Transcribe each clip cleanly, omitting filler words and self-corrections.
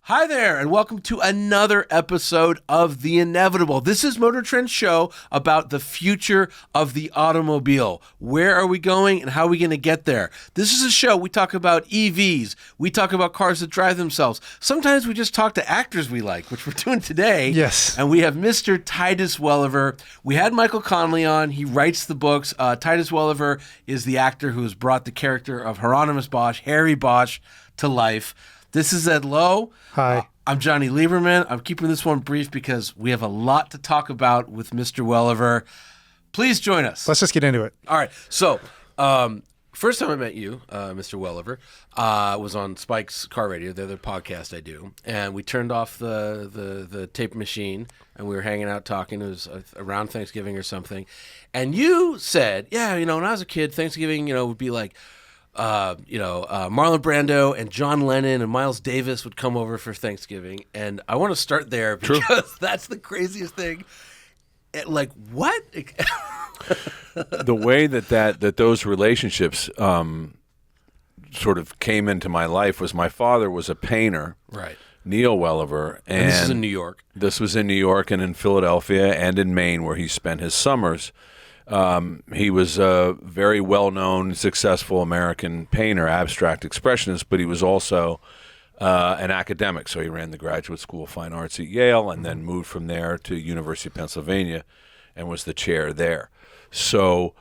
Hi there, and welcome to another episode of The InEVitable. This is MotorTrend's show about the future of the automobile. Where are we going and how are we going to get there? This is a show we talk about EVs. We talk about cars that drive themselves. Sometimes we just talk to actors we like, which we're doing today. Yes. And we have Mr. Titus Welliver. We had Michael Connelly on. He writes the books. Titus Welliver is the actor who has brought the character of Hieronymus Bosch, Harry Bosch, to life. This is Ed Lowe. Hi. I'm Johnny Lieberman. I'm keeping this one brief because we have a lot to talk about with Mr. Welliver. Please join us. Let's just get into it. All right. So, first time I met you, Mr. Welliver, was on Spike's Car Radio, the other podcast I do, and we turned off the tape machine, and we were hanging out talking. It was around Thanksgiving or something, and you said, "Yeah, when I was a kid, Thanksgiving, would be like." Marlon Brando and John Lennon and Miles Davis would come over for Thanksgiving. And I want to start there because that's the craziest thing. Like, what? The way that those relationships sort of came into my life was my father was a painter. Right. Neil Welliver. And this is in New York. This was in New York and in Philadelphia and in Maine where he spent his summers. He was a very well-known, successful American painter, abstract expressionist, but he was also an academic. So he ran the Graduate School of Fine Arts at Yale and then moved from there to University of Pennsylvania and was the chair there. So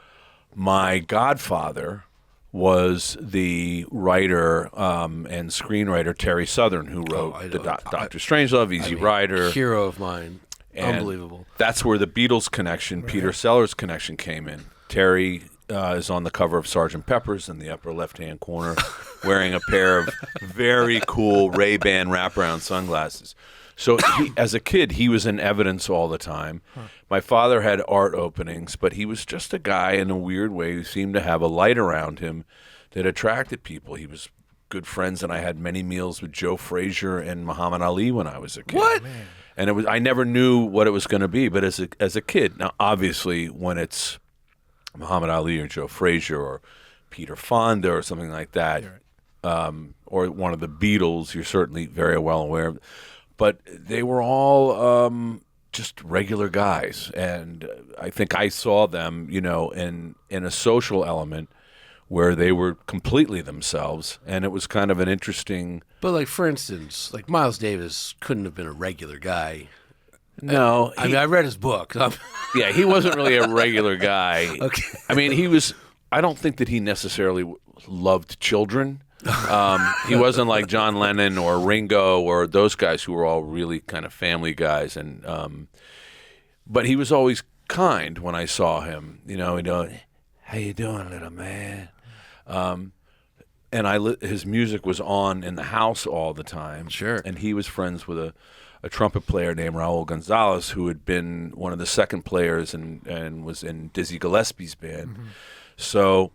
my godfather was the writer and screenwriter Terry Southern, who wrote Dr. Strangelove, Easy Rider. Hero of mine. And unbelievable. That's where the Beatles connection, Peter Sellers connection came in. Terry is on the cover of Sgt. Pepper's in the upper left-hand corner wearing a pair of very cool Ray-Ban wraparound sunglasses. So as a kid, he was in evidence all the time. My father had art openings, but he was just a guy in a weird way who seemed to have a light around him that attracted people. He was good friends, and I had many meals with Joe Frazier and Muhammad Ali when I was a kid. What? And I never knew what it was going to be, but as a kid, now obviously when it's Muhammad Ali or Joe Frazier or Peter Fonda or something like that, or one of the Beatles, you're certainly very well aware of. But they were all just regular guys, and I think I saw them, in a social element where they were completely themselves, and it was kind of an interesting. But like, for instance, like Miles Davis couldn't have been a regular guy. No. I read his book. Yeah, he wasn't really a regular guy. Okay. I mean, I don't think that he necessarily loved children. He wasn't like John Lennon or Ringo or those guys who were all really kind of family guys. But he was always kind when I saw him. How you doing, little man? And his music was on in the house all the time. Sure. And he was friends with a trumpet player named Raul Gonzalez, who had been one of the second players and was in Dizzy Gillespie's band. Mm-hmm. So,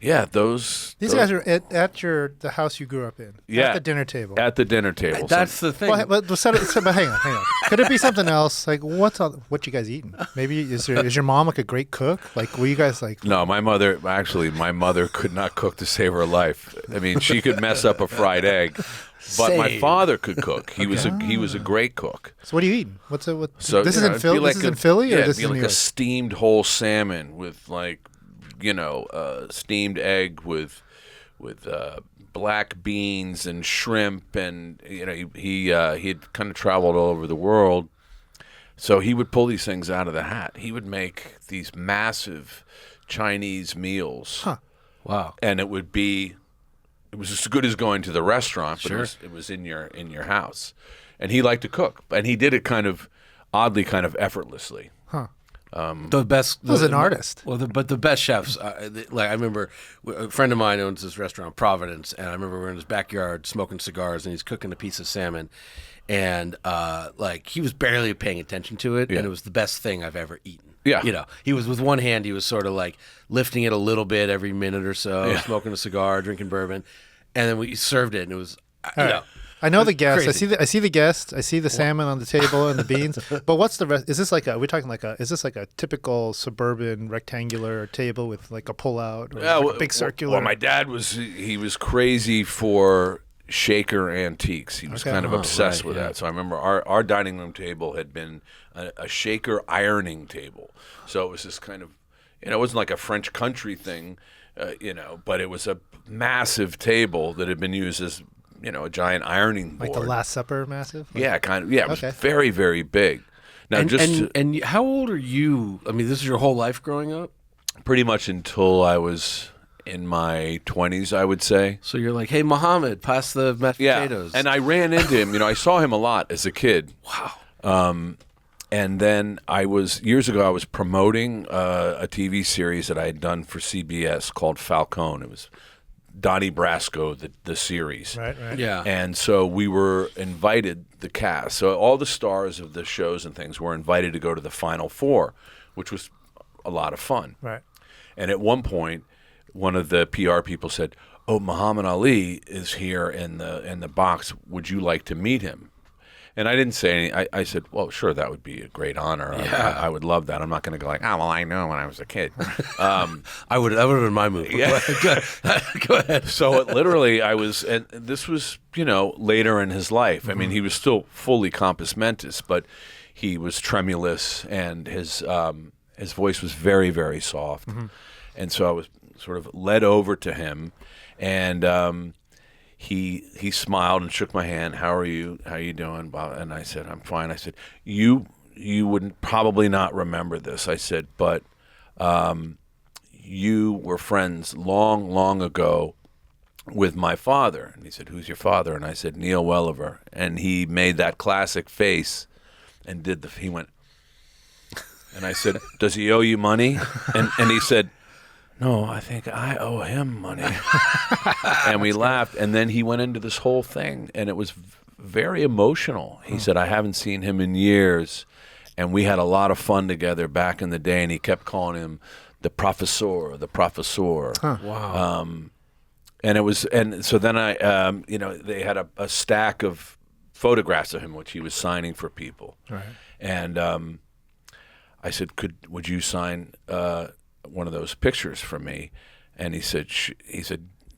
yeah, these guys are at the house you grew up in. Yeah, at the dinner table. At the dinner table. That's the thing. But hang on. Could it be something else? Like, what you guys eating? Maybe is your mom like a great cook? Like, were you guys like? No, my mother could not cook to save her life. I mean, she could mess up a fried egg. But my father could cook. He was a great cook. So what are you eating? So this is in Philly. This is in Philly, or yeah, this is it'd be in like a steamed whole salmon with steamed egg with black beans and shrimp, and he had kind of traveled all over the world, so he would pull these things out of the hat. He would make these massive Chinese meals. Huh. Wow. And it was as good as going to the restaurant, but Sure. it was in your house. And he liked to cook, and he did it kind of oddly, kind of effortlessly. Huh. The best. He was an artist. Well, but the best chefs. I remember a friend of mine owns this restaurant, Providence, and I remember we were in his backyard smoking cigars, and he's cooking a piece of salmon, and he was barely paying attention to it, and it was the best thing I've ever eaten. Yeah. He was with one hand, he was sort of like lifting it a little bit every minute or so, smoking a cigar, drinking bourbon, and then we served it, and it was, I know the guest. Crazy. I see the guest. I see the salmon on the table and the beans. But what's the rest? Is this like is this like a typical suburban rectangular table with like a pull-out or a big circular? Well, my dad was crazy for shaker antiques. He was kind of obsessed with that. So I remember our dining room table had been a shaker ironing table. So it was this kind of, it wasn't like a French country thing, but it was a massive table that had been used as, a giant ironing board. Like the Last Supper massive? Yeah, kind of. Yeah, it was very, very big. Now, and how old are you? I mean, this is your whole life growing up? Pretty much until I was in my 20s, I would say. So you're like, hey, Muhammad, pass the mashed potatoes. And I ran into him. I saw him a lot as a kid. Wow. And then years ago, I was promoting a TV series that I had done for CBS called Falcone. It was Donnie Brasco, the series. Right. Yeah. And so we were invited, the cast. So all the stars of the shows and things were invited to go to the Final Four, which was a lot of fun. Right. And at one point, one of the PR people said, "Oh, Muhammad Ali is here in the box. Would you like to meet him?" And I didn't say anything. I said, "Well, sure, that would be a great honor. Yeah. I would love that. I'm not going to go like, well, I know when I was a kid." That would have been my move. Yeah. Go ahead. So literally, and this was, later in his life. I mean, he was still fully compos mentis, but he was tremulous, and his voice was very, very soft. And so I was sort of led over to him, and he smiled and shook my hand. "How are you? How are you doing?" And I said, "I'm fine." I said, You wouldn't probably not remember this. I said, "But you were friends long, long ago with my father." And he said, "Who's your father?" And I said, "Neil Welliver." And he made that classic face and he went, and I said, "Does he owe you money?" And he said, "No, I think I owe him money." And we laughed, and then he went into this whole thing, and it was very emotional. He said, "I haven't seen him in years, and we had a lot of fun together back in the day," and he kept calling him the professor, the professor. Wow. And so then they had a stack of photographs of him, which he was signing for people. Right. And I said, would you sign one of those pictures for me? And he said,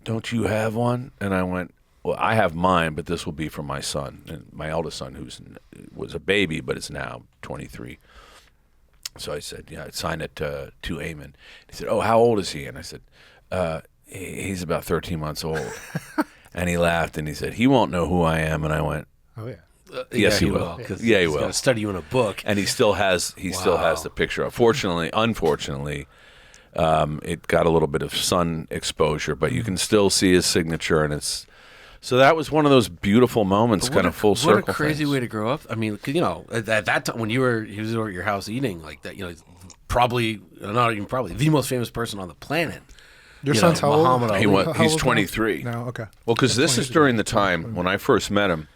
"Don't you have one?" And I went, "Well, I have mine, but this will be for my son," and my eldest son, was a baby, but is now 23. So I said, "Yeah, I'd sign it to Eamon." He said, "Oh, how old is he?" And I said, he's about 13 months old." And he laughed, and he said, "He won't know who I am." And I went, Oh, yeah. Yes, he will. Yeah, he He's will. got to study you in a book. And he still has the picture. Unfortunately, it got a little bit of sun exposure, but you can still see his signature, and so that was one of those beautiful moments, kind of full circle. What a crazy things. way to grow up. I mean, at that time when he was over at your house eating like that, probably not even probably the most famous person on the planet. Your son's how old? Muhammad Ali. He's 23. No, okay. Well, because this is during the time when I first met him.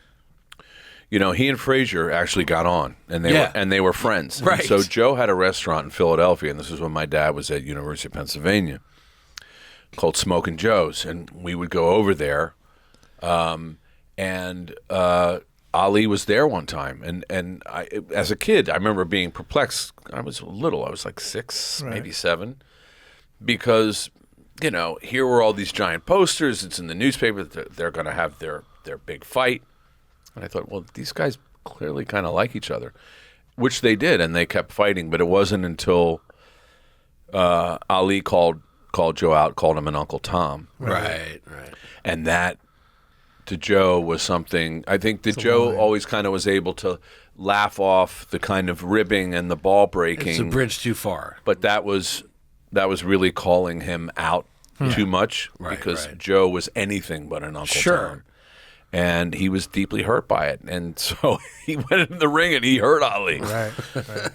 He and Frazier actually got on, and they were friends. Right. And so Joe had a restaurant in Philadelphia, and this is when my dad was at University of Pennsylvania, called Smokin' Joe's, and we would go over there, and Ali was there one time, and I, as a kid, I remember being perplexed. I was little. I was like 6, maybe 7, because here were all these giant posters. It's in the newspaper that they're going to have their big fight. And I thought, well, these guys clearly kind of like each other, which they did, and they kept fighting. But it wasn't until Ali called Joe out, called him an Uncle Tom. Right. And that, to Joe, was something, I think that Joe always kind of was able to laugh off the kind of ribbing and the ball breaking. It's a bridge too far. But that was really calling him out too much, because Joe was anything but an Uncle Tom. And he was deeply hurt by it. And so he went in the ring and he hurt Ali. Right.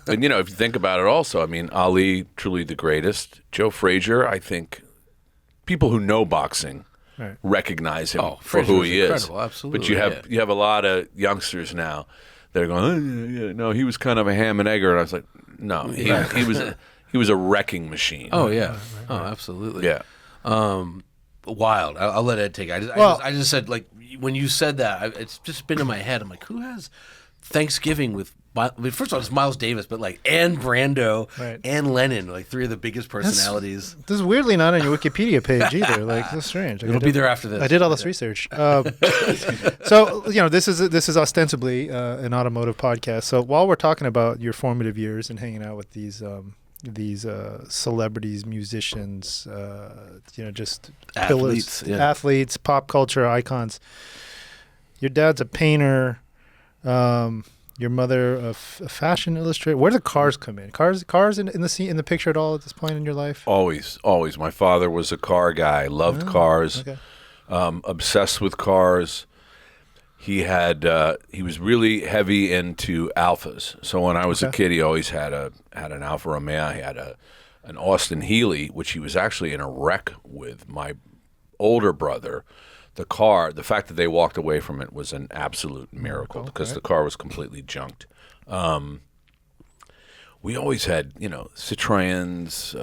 And, if you think about it also, I mean, Ali, truly the greatest. Joe Frazier, I think people who know boxing recognize him for who he is. Incredible. Absolutely. But you have a lot of youngsters now that are going, no, he was kind of a ham and egger. And I was like, no, he was a wrecking machine. Oh, yeah. Oh, absolutely. Yeah. Wild. I'll let Ed take it. I just said, like, when you said that, it's just been in my head. I'm like, who has Thanksgiving with first of all, it's Miles Davis, but like, and Brando, Right. and Lennon, like 3 of the biggest personalities. This is weirdly not on your Wikipedia page either. Like, that's strange. It'll be there after this. I did all this research. So, this is ostensibly an automotive podcast. So while we're talking about your formative years and hanging out with these celebrities, musicians, just Athletes, pillars, yeah. athletes, pop culture icons. Your dad's a painter. Your mother a fashion illustrator. Where do cars come in? Cars in the scene, in the picture at all at this point in your life? Always. My father was a car guy, loved cars, Okay. Obsessed with cars. He was really heavy into Alphas. So when I was a kid, he always had an Alfa Romeo. He had an Austin Healey, which he was actually in a wreck with. My older brother, the fact that they walked away from it was an absolute miracle because the car was completely junked. We always had, Citroens,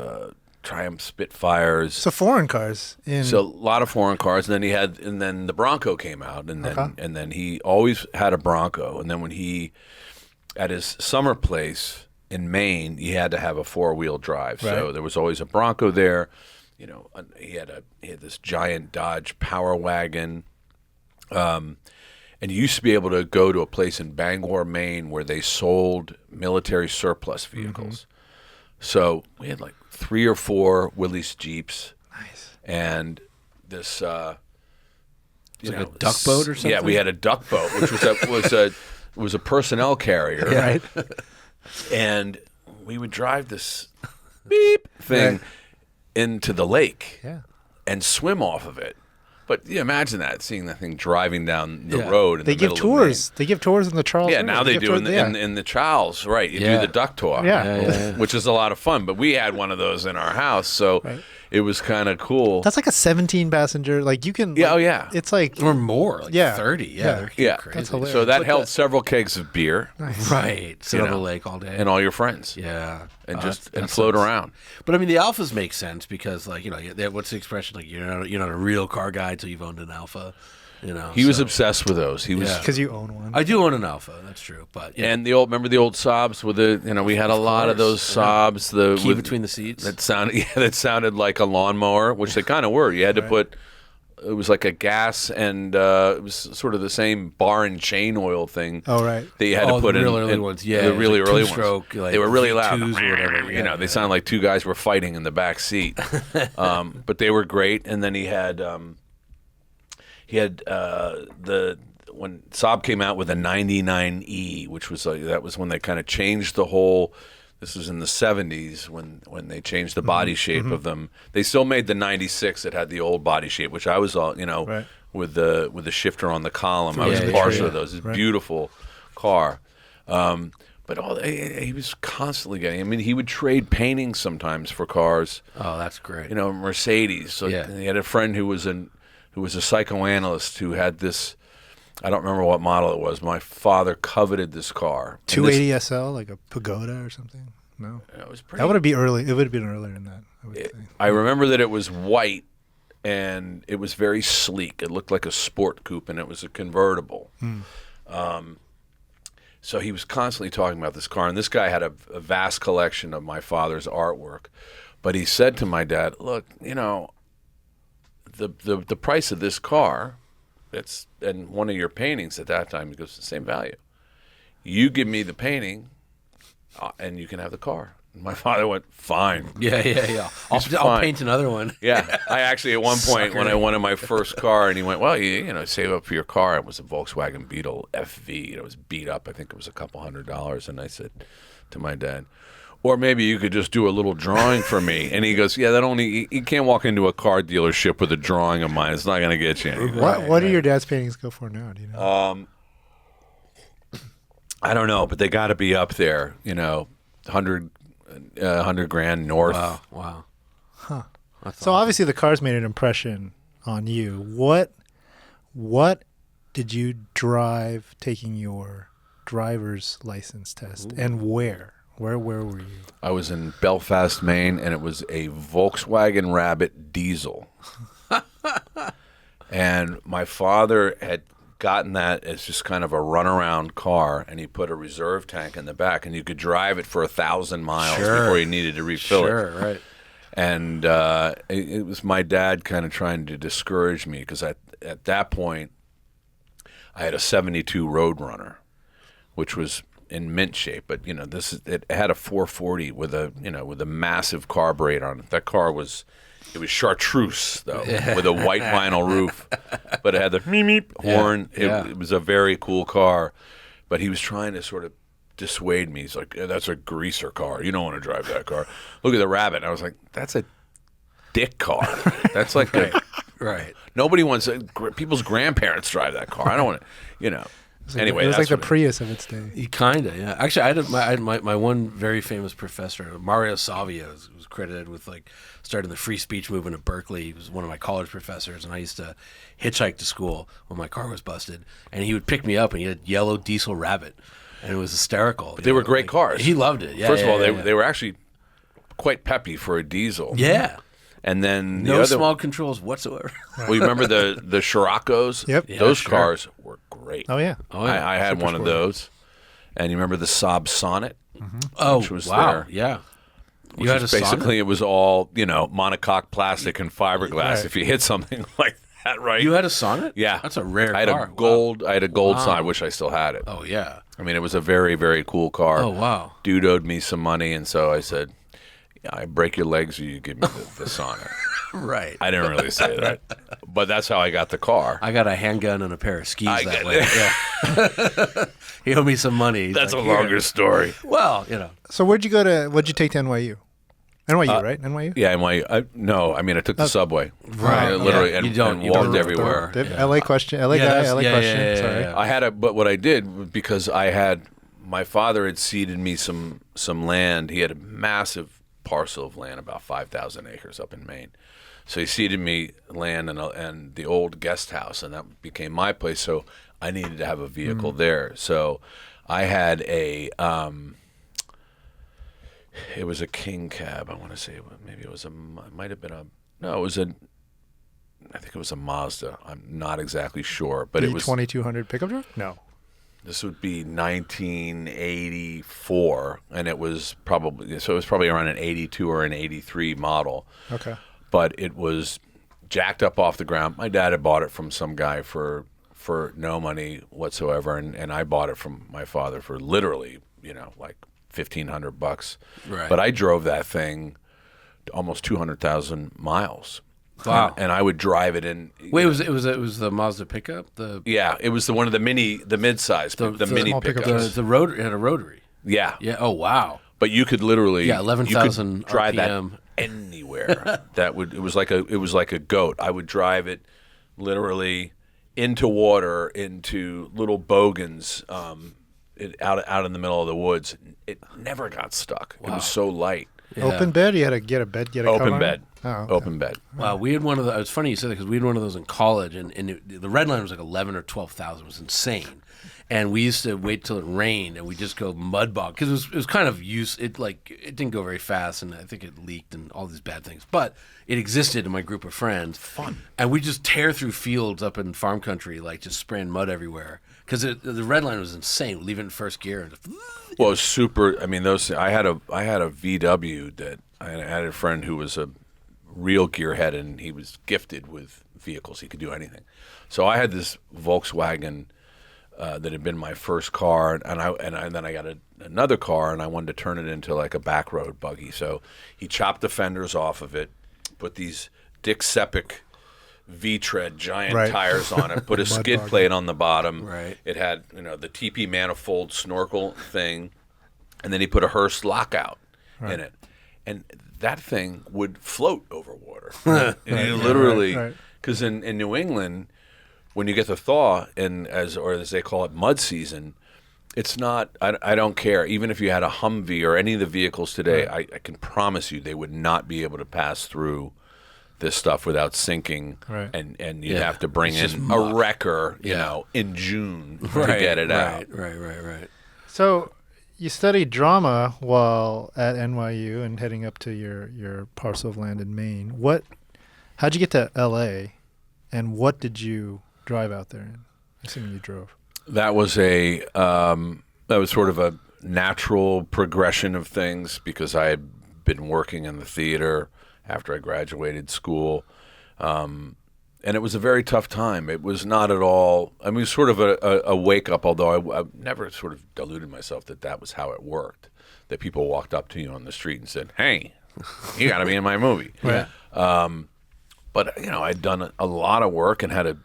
Triumph Spitfires. So foreign cars. So a lot of foreign cars, and then the Bronco came out, and then he always had a Bronco, and then when he at his summer place in Maine, he had to have a 4-wheel drive, so there was always a Bronco there. He had this giant Dodge Power Wagon, and you used to be able to go to a place in Bangor, Maine, where they sold military surplus vehicles. So we had like 3 or 4 Willys Jeeps. Nice. And this, like a duck boat or something? Yeah, we had a duck boat, which was a personnel carrier. Right. And we would drive this beep thing into the lake and swim off of it. But imagine that, seeing that thing driving down the road. They give tours. They give tours in the Charles. Yeah, River. now they do in the Charles, right? You do the duck tour, which is a lot of fun. But we had one of those in our house, so it was kind of cool. That's like a 17-passenger. Like you can. Like, It's like or more, like 30. Yeah, yeah. crazy. That's hilarious. So that held several kegs of beer, Right, sit on the lake all day, and all your friends, yeah, and just that float sounds- around. But I mean, the Alphas make sense because, like, what's the expression? Like, you're not a real car guy until you've owned an Alpha. He was obsessed with those. He was. because you own one. I do own an Alpha. That's true. But And remember the old Saabs with we had a lot of those Saabs. The key between the seats. that sounded like a lawnmower, which they kind of were. You had to put. It was like a gas, and it was sort of the same bar and chain oil thing. Oh, right. That you had to put the in. real early ones. Yeah, the really like early two-stroke, ones. like They were really loud. V2s or whatever. They sounded like 2 guys were fighting in the back seat. But they were great. And then he had when Saab came out with a 99E, which was that was when they kind of changed the whole. This was in the 70s when they changed the body shape of them. They still made the 96 that had the old body shape, which I was all with the shifter on the column. I was partial to those. It's a beautiful car. But he was constantly getting. I mean, he would trade paintings sometimes for cars. Oh, that's great. Mercedes. So he had a friend who was a psychoanalyst who had this. I don't remember what model it was. My father coveted this car. 280 SL, like a Pagoda or something. No, It was pretty. that would be early. It would have been earlier than that. I would think. I remember that it was white and it was very sleek. It looked like a sport coupe, and it was a convertible. So he was constantly talking about this car, and this guy had a vast collection of my father's artwork. But he said to my dad, "Look, the price of this car." And one of your paintings at that time, it goes the same value. You give me the painting, and you can have the car. And my father went, fine. Yeah. I'll paint another one. Yeah, I actually at one point when I wanted my first car, and he went, well, you save up for your car. It was a Volkswagen Beetle FV. It was beat up. I think it was a couple $100. And I said to my dad, or maybe you could just do a little drawing for me. And he goes, yeah, you can't walk into a car dealership with a drawing of mine. It's not going to get you anything. What do your dad's paintings go for now? Do you know? I don't know, but they got to be up there, 100 grand north. Wow. So obviously the cars made an impression on you. What did you drive taking your driver's license test, and where? Where were you? I was in Belfast, Maine, and it was a Volkswagen Rabbit diesel. And my father had gotten that as just kind of a runaround car, and he put a reserve tank in the back, and you could drive it for 1,000 miles before you needed to refill it. Sure, right. And it was my dad kind of trying to discourage me because at that point, I had a 72 Roadrunner, which was in mint shape, but it had a 440 with a massive carburetor on it. That car was chartreuse though, with a white vinyl roof, but it had the meep horn. It was a very cool car, but he was trying to sort of dissuade me. He's like, "That's a greaser car. You don't want to drive that car. Look at the Rabbit." And I was like, "That's a dick car. That's like right. Nobody wants people's grandparents drive that car. I don't want to, Anyway, it was like the Prius of its day. Kinda, yeah. Actually, I had my one very famous professor, Mario Savio, was credited with starting the free speech movement at Berkeley. He was one of my college professors, and I used to hitchhike to school when my car was busted, and he would pick me up, and he had yellow diesel Rabbit, and it was hysterical. But they were great cars. He loved it. Yeah. First of all, they were actually quite peppy for a diesel. Yeah. And then no small controls whatsoever. Well, you remember the Scirocco's? Yep. Yeah, Those sure. cars were great. Oh yeah. I had Super one of sport. those. And you remember the Saab Sonnet? Oh, which was wow. there. Yeah. Which was basically, it was all, monocoque plastic and fiberglass. Right. If you hit something like that, right? You had a Sonnet? Yeah. That's a rare I had car. a gold. Wow. I had a gold Wow. Sonnet. I wish I still had it. Oh, yeah. I mean, it was a very, very cool car. Oh, wow. Dude owed me some money, and so I said, I break your legs or you give me the Sonnet. Right. I didn't really say that, but that's how I got the car. I got a handgun and a pair of skis I that got way. Yeah. He owed me some money. He's That's like, a longer story. Well, So where'd you take to NYU? NYU, right? NYU? Yeah, no, I mean, I took the subway. Right. Literally, Yeah. and, You don't- and you walked don't- everywhere. LA question. LA guy. that's- LA yeah, question. yeah, yeah, Sorry. yeah. But what I did, because my father had ceded me some land. He had a massive parcel of land, about 5,000 acres up in Maine. So he ceded me land and the old guest house, and that became my place. So I needed to have a vehicle there. So I had it was a King cab. I want to say maybe it might have been I think it was a Mazda. I'm not exactly sure, but it was 2200 pickup truck? No. This would be 1984, and it was probably around an 82 or an 83 model. Okay. But it was jacked up off the ground. My dad had bought it from some guy for no money whatsoever, and I bought it from my father for literally, like $1,500. Right. But I drove that thing to almost 200,000 miles. Wow. And I would drive it in. Wait, it was the Mazda pickup? Yeah, it was one of the mid-size, the mini small pickup pickups. The road, it had a rotary. Yeah. Yeah. Oh, wow. But you could literally 11,000 you could drive RPM. that anywhere. It was like a goat. I would drive it literally into water, into little bogans, out in the middle of the woods. It never got stuck. It was so light. Yeah. Open bed? You had to get a bed, get a cover Open on bed. it? Oh, okay. Open bed. Wow, we had one of those. It's funny you said that because we had one of those in college, and the red line was like 11 or 12,000. It was insane. And we used to wait till it rained, and we just go mud bog because it was kind of it didn't go very fast, and I think it leaked and all these bad things. But it existed in my group of friends. Fun. And we just tear through fields up in farm country, like just spraying mud everywhere because the red line was insane. We'd leave it in first gear and just, Well, it was super. I mean, I had a VW that I had a friend who was a real gearhead, and he was gifted with vehicles. He could do anything. So I had this Volkswagen that had been my first car, and then I got another car, and I wanted to turn it into like a back road buggy. So he chopped the fenders off of it, put these Dick Seppic V-tread giant tires on it, put a skid plate on the bottom. Right. It had the TP manifold snorkel thing, and then he put a Hearst lockout in it, and that thing would float over water. Literally, because in New England, when you get the thaw, or as they call it, mud season, it's not. I don't care. Even if you had a Humvee or any of the vehicles today, I can promise you they would not be able to pass through this stuff without sinking, and you'd have to bring in a wrecker, in June to get it out. Right. So you studied drama while at NYU and heading up to your parcel of land in Maine. How'd you get to LA, and what did you drive out there in? Assuming you drove. That was sort of a natural progression of things because I had been working in the theater after I graduated school. And it was a very tough time. It was not at all, I mean, it was sort of a wake-up, although I never sort of deluded myself that was how it worked, that people walked up to you on the street and said, hey, you got to be in my movie. Right. But, I'd done a lot of work and had a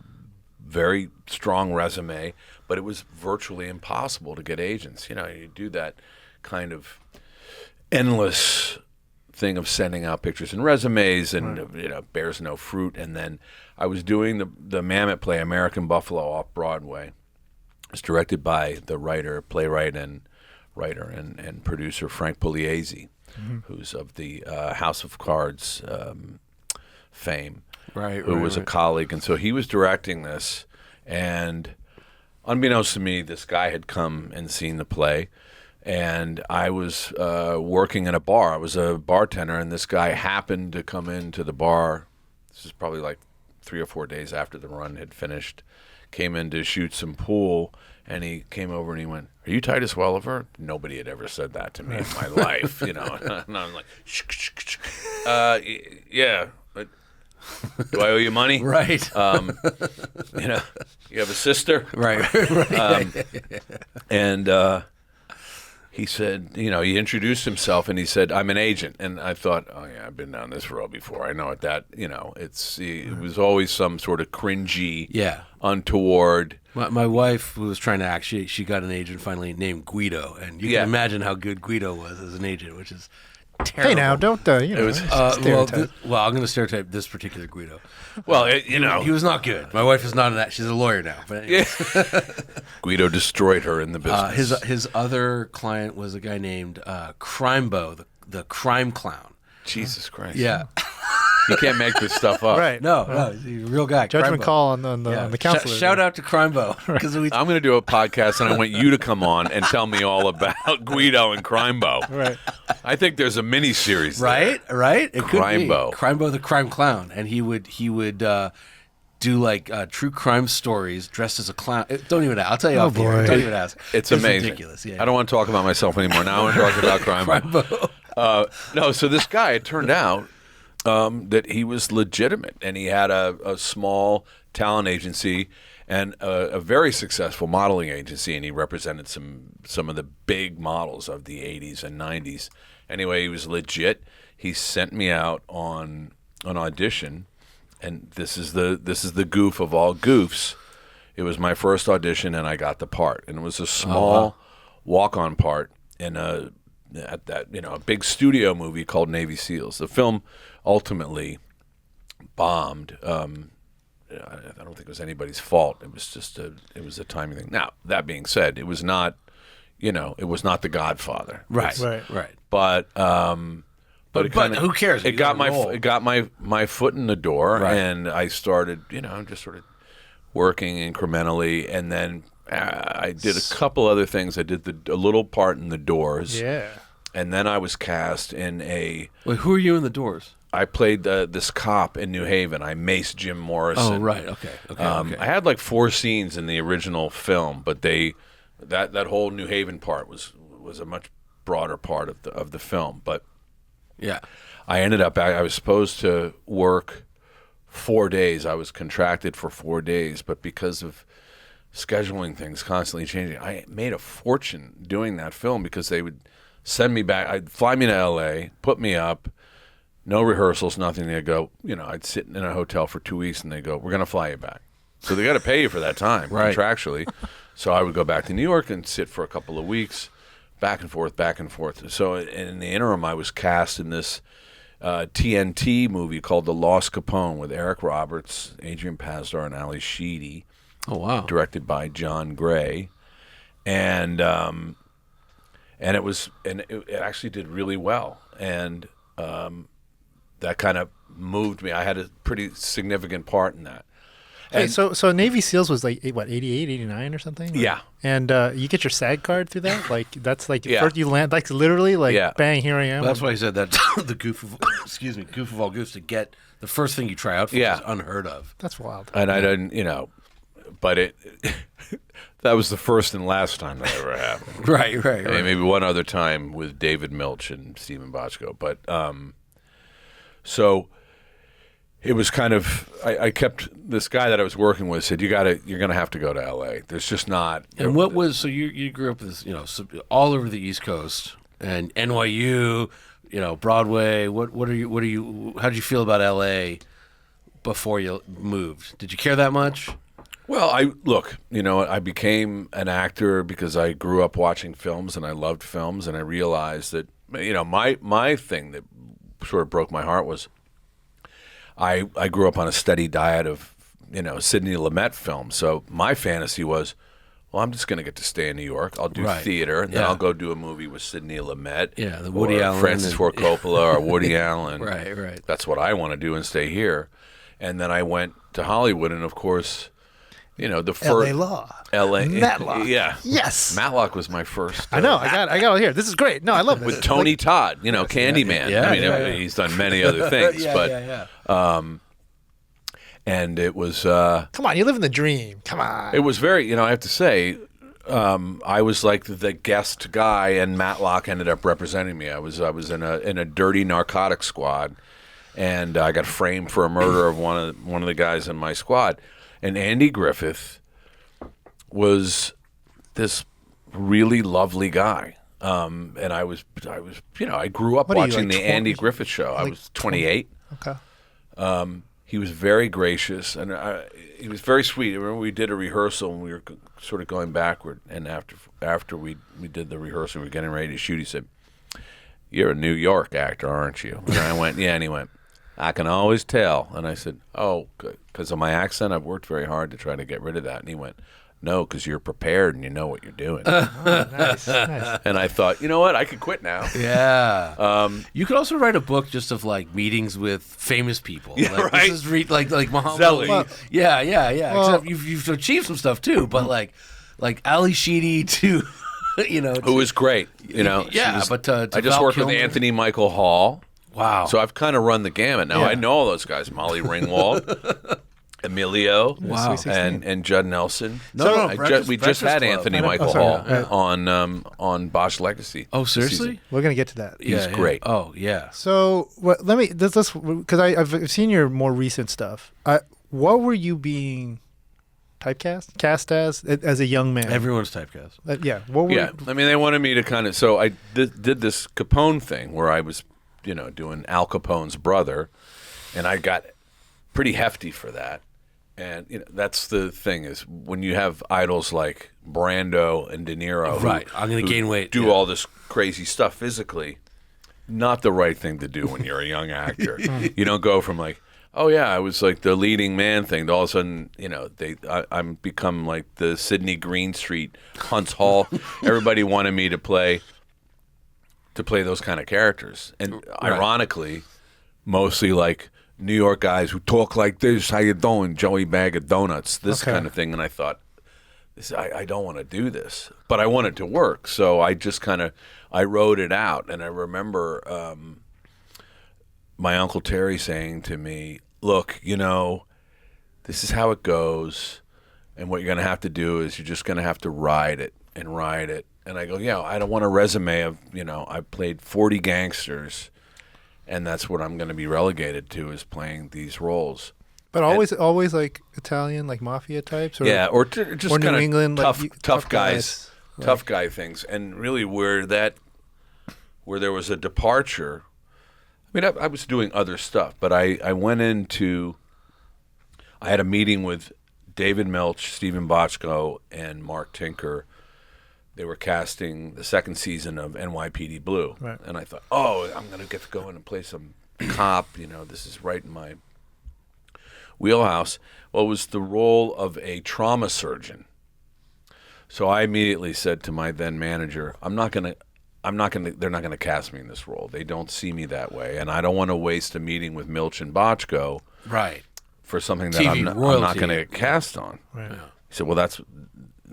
very strong resume, but it was virtually impossible to get agents. You do that kind of endless thing of sending out pictures and resumes and bears no fruit. And then I was doing the Mammoth play American Buffalo off Broadway. It's directed by the playwright and writer and producer Frank Pugliese, who's of the House of Cards fame, who was a colleague. And so he was directing this, and unbeknownst to me, this guy had come and seen the play. And I was working in a bar. I was a bartender, and this guy happened to come into the bar. This is probably like 3 or 4 days after the run had finished. Came in to shoot some pool, and he came over and he went, "Are you Titus Welliver?" Nobody had ever said that to me in my life, And I'm like, yeah. But do I owe you money? Right. You have a sister? Right. And he said, he introduced himself and he said, "I'm an agent." And I thought, oh yeah, I've been down this road before. I know what that, it was always some sort of cringy, untoward. My wife, who was trying to act, she got an agent finally named Guido, and you can imagine how good Guido was as an agent, which is terrible. Hey, now don't stereotype. Well, I'm going to stereotype this particular Guido. Well, he was not good. My wife is not in that. She's a lawyer now. But anyways. Guido destroyed her in the business. His other client was a guy named Crimebo, the crime clown. Jesus Christ! Yeah. You can't make this stuff up. Right. No, he's a real guy. Judgment Crimebo. call on the counselor. Shout out to Crimebo. I'm going to do a podcast, and I want you to come on and tell me all about Guido and Crimebo. Right. I think there's a mini series. Right. It could Crimebo. be Crimebo, the crime clown, and he would do like true crime stories dressed as a clown. Don't even. I'll tell you off the air. Don't even ask. It's amazing. Ridiculous. Yeah. I don't want to talk about myself anymore. Now I want to talk about Crimebo. No, so this guy, it turned out that he was legitimate, and he had a small talent agency and a very successful modeling agency, and he represented some of the big models of the 80s and 90s. Anyway, he was legit. He sent me out on an audition, and this is the goof of all goofs. It was my first audition, and I got the part, and it was a small walk-on part in a big studio movie called Navy SEALs. The film ultimately bombed. I don't think it was anybody's fault. It was just a timing thing. Now, that being said, it was not, it was not The Godfather. Right. But But who cares? It got my foot in the door, and I started, just sort of working incrementally, and then I did a couple other things. I did a little part in The Doors. Yeah. And then I was cast in a... Wait, who are you in The Doors? I played this cop in New Haven. I maced Jim Morrison. Oh, right. Okay. I had like 4 scenes in the original film, but that whole New Haven part was a much broader part of the film. But yeah, I ended up... I was supposed to work 4 days. I was contracted for 4 days, but because of scheduling things constantly changing, I made a fortune doing that film because they would send me back. I'd fly me to L.A., put me up, no rehearsals, nothing. They'd go, I'd sit in a hotel for 2 weeks, and they go, "We're going to fly you back." So they got to pay you for that time, contractually. So I would go back to New York and sit for a couple of weeks, back and forth. So in the interim, I was cast in this TNT movie called The Lost Capone with Eric Roberts, Adrian Pasdar, and Ali Sheedy. Oh, wow. Directed by John Gray. And it actually did really well. And that kind of moved me. I had a pretty significant part in that. Hey, so Navy SEALs was like, what, 88, 89 or something? Yeah. And you get your SAG card through that? Like, that's like, first you land, like literally, like, bang, here I am. Well, that's why I said that the goof of all goofs, to get the first thing you try out for is unheard of. That's wild. And I didn't, but that was the first and last time that ever happened. Right. I mean, maybe one other time with David Milch and Stephen Bochco, but so it was kind of. I kept this guy that I was working with said, you're going to have to go to L.A. There's just not. And what was so you grew up this all over the East Coast and NYU, Broadway. What are you? How did you feel about L.A. before you moved? Did you care that much? Well, I became an actor because I grew up watching films and I loved films, and I realized that my thing that sort of broke my heart was I grew up on a steady diet of Sidney Lumet films. So my fantasy was, well, I'm just going to get to stay in New York. I'll do theater, and then I'll go do a movie with Sidney Lumet, the Woody Allen, Francis Ford Coppola, or Woody Allen. Right. That's what I want to do and stay here. And then I went to Hollywood, and of course, the first L.A. Law. L.A. Matlock. Yeah. Yes. Matlock was my first. I know. I got it here. This is great. No, I love this. With Tony Todd, Candyman. Yeah, He's done many other things, and it was. Come on, you live in the dream. Come on. It was very. I have to say, I was like the guest guy, and Matlock ended up representing me. I was in a dirty narcotics squad, and I got framed for a murder of one of the guys in my squad. And Andy Griffith was this really lovely guy. And I grew up watching the Andy Griffith show. I was 28. Okay. He was very gracious, and he was very sweet. I remember we did a rehearsal, and we were sort of going backward. And after we did the rehearsal, we were getting ready to shoot. He said, "You're a New York actor, aren't you?" And I went, "Yeah." And he went, "I can always tell." And I said, "Oh, good. Because of my accent, I've worked very hard to try to get rid of that." And he went, "No, because you're prepared and you know what you're doing." Oh, nice. And I thought, you know what? I could quit now. Yeah. You could also write a book just of meetings with famous people. Yeah, right. This is like Muhammad Zelly. Ali. Yeah. Well, except you've achieved some stuff too, but like Ali Sheedy to, Who was great. Yeah, but to I just Val worked Kilmer. with Anthony Michael Hall. Wow. So I've kind of run the gamut now. Yeah. I know all those guys: Molly Ringwald, Emilio, Wow. and Judd Nelson. No, we just had Club. Anthony I know. Michael Oh, sorry. Hall on Bosch Legacy. Oh, this seriously? season. We're gonna get to that. He's great. Oh, yeah. So let's because I've seen your more recent stuff. What were you being cast as a young man? Everyone's typecast. Yeah. What were Yeah, I mean, they wanted me to kind of. So I did this Capone thing where I was, doing Al Capone's brother, and I got pretty hefty for that. And that's the thing is when you have idols like Brando and De Niro, Right. I'm going to gain weight. do all this crazy stuff physically. Not the right thing to do when you're a young actor. You don't go from oh yeah, I was like the leading man thing. To all of a sudden, I'm become like the Sidney Greenstreet, Hunts Hall. Everybody wanted me to play those kind of characters, and ironically, mostly like New York guys who talk like this. How you doing, Joey Bag of Donuts? This kind of thing. And I thought, I don't want to do this, but I want it to work. So I just I wrote it out, and I remember. My Uncle Terry saying to me, "Look, this is how it goes, and what you're going to have to do is you're just going to have to ride it. And I go, "Yeah, I don't want a resume of, I played 40 gangsters, and that's what I'm going to be relegated to is playing these roles." But always like Italian, like mafia types, or or just or New kind of England, tough guys, tough guy things, and really where there was a departure. I mean, I was doing other stuff, but I went into. I had a meeting with David Milch, Stephen Bochco, and Mark Tinker. They were casting the second season of NYPD Blue, right. And I thought, oh, I'm going to get to go in and play some cop. This is right in my wheelhouse. Well, it was the role of a trauma surgeon. So I immediately said to my then manager, they're not going to cast me in this role. They don't see me that way. And I don't want to waste a meeting with Milch and Bochco Right. for something that TV I'm not going to get cast on. Right. Yeah. He said, well,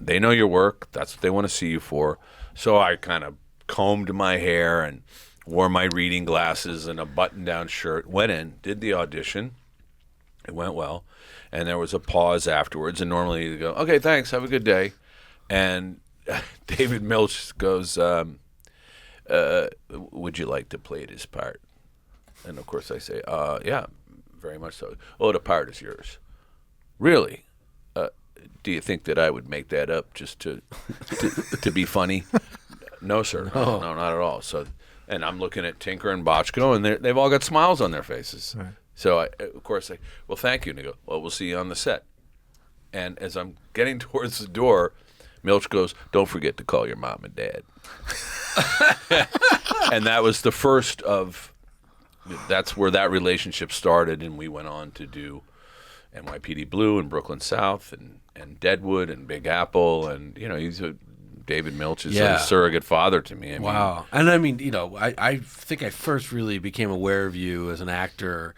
they know your work. That's what they want to see you for. So I kind of combed my hair and wore my reading glasses and a button-down shirt, went in, did the audition, It went well. And there was a pause afterwards. And normally you go, okay, thanks, have a good day. And David Milch goes, would you like to play this part? And of course I say, yeah, very much so. Oh, the part is yours. Really? Do you think that I would make that up just to be funny? No, sir. No, not at all. So, and I'm looking at Tinker and Bochco, and they've all got smiles on their faces. Right. So, of course, well, thank you. And they go, well, we'll see you on the set. And as I'm getting towards the door, Milch goes, don't forget to call your mom and dad. And that was the first of, that's where that relationship started, and we went on to do NYPD Blue and Brooklyn South and Deadwood and Big Apple, and David Milch is a surrogate father to me. Wow. And I mean, I think I first really became aware of you as an actor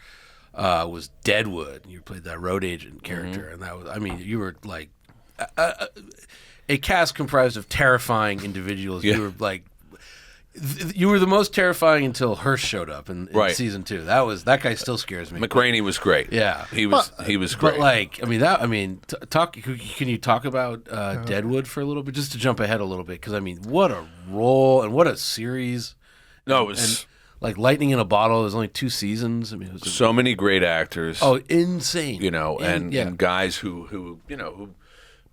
was Deadwood. You played that road agent character, and that was, I mean, you were like a cast comprised of terrifying individuals. Yeah. You were like, you were the most terrifying until Hearst showed up in season 2. That guy still scares me. McRaney was great. Yeah, he was great. But can you talk about Deadwood for a little bit, just to jump ahead a little bit? Because I mean, what a role and what a series. No, it was like lightning in a bottle. There's only 2 seasons. I mean, it was so many great actors. Oh, insane! And guys who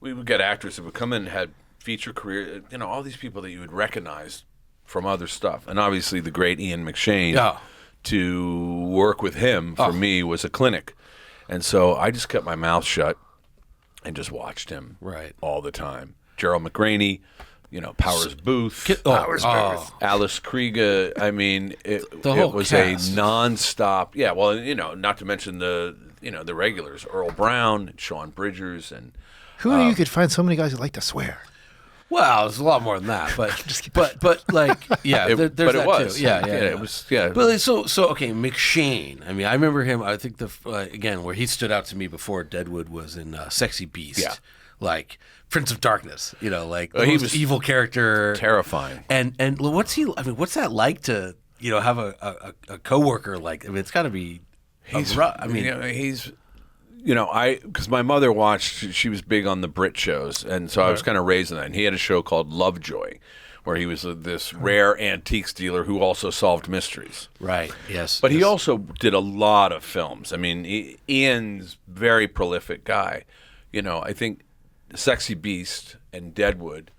we would get actors that would come in and had feature career. All these people that you would recognize from other stuff. And obviously the great Ian McShane, to work with him for me was a clinic. And so I just kept my mouth shut and just watched him all the time. Gerald McRaney, Powers Booth, Alice Krieger. I mean, it was cast. A nonstop. Yeah, well, not to mention the regulars, Earl Brown, and Sean Bridgers, and who knew you could find so many guys who like to swear? Well, it's a lot more than that, but like, yeah, there's but that it was. too. Yeah, it was. Yeah, but so okay, McShane. I mean, I remember him. I think again where he stood out to me before Deadwood was in Sexy Beast. Yeah. Like Prince of Darkness. Like he was evil character, terrifying. And what's he? I mean, what's that like to have a coworker like? I mean, it's got to be. He's because my mother watched, she was big on the Brit shows, and so I was kind of raised in that. And he had a show called Lovejoy, where he was this rare antiques dealer who also solved mysteries. Right, yes. But he also did a lot of films. I mean, Ian's very prolific guy. I think Sexy Beast and Deadwood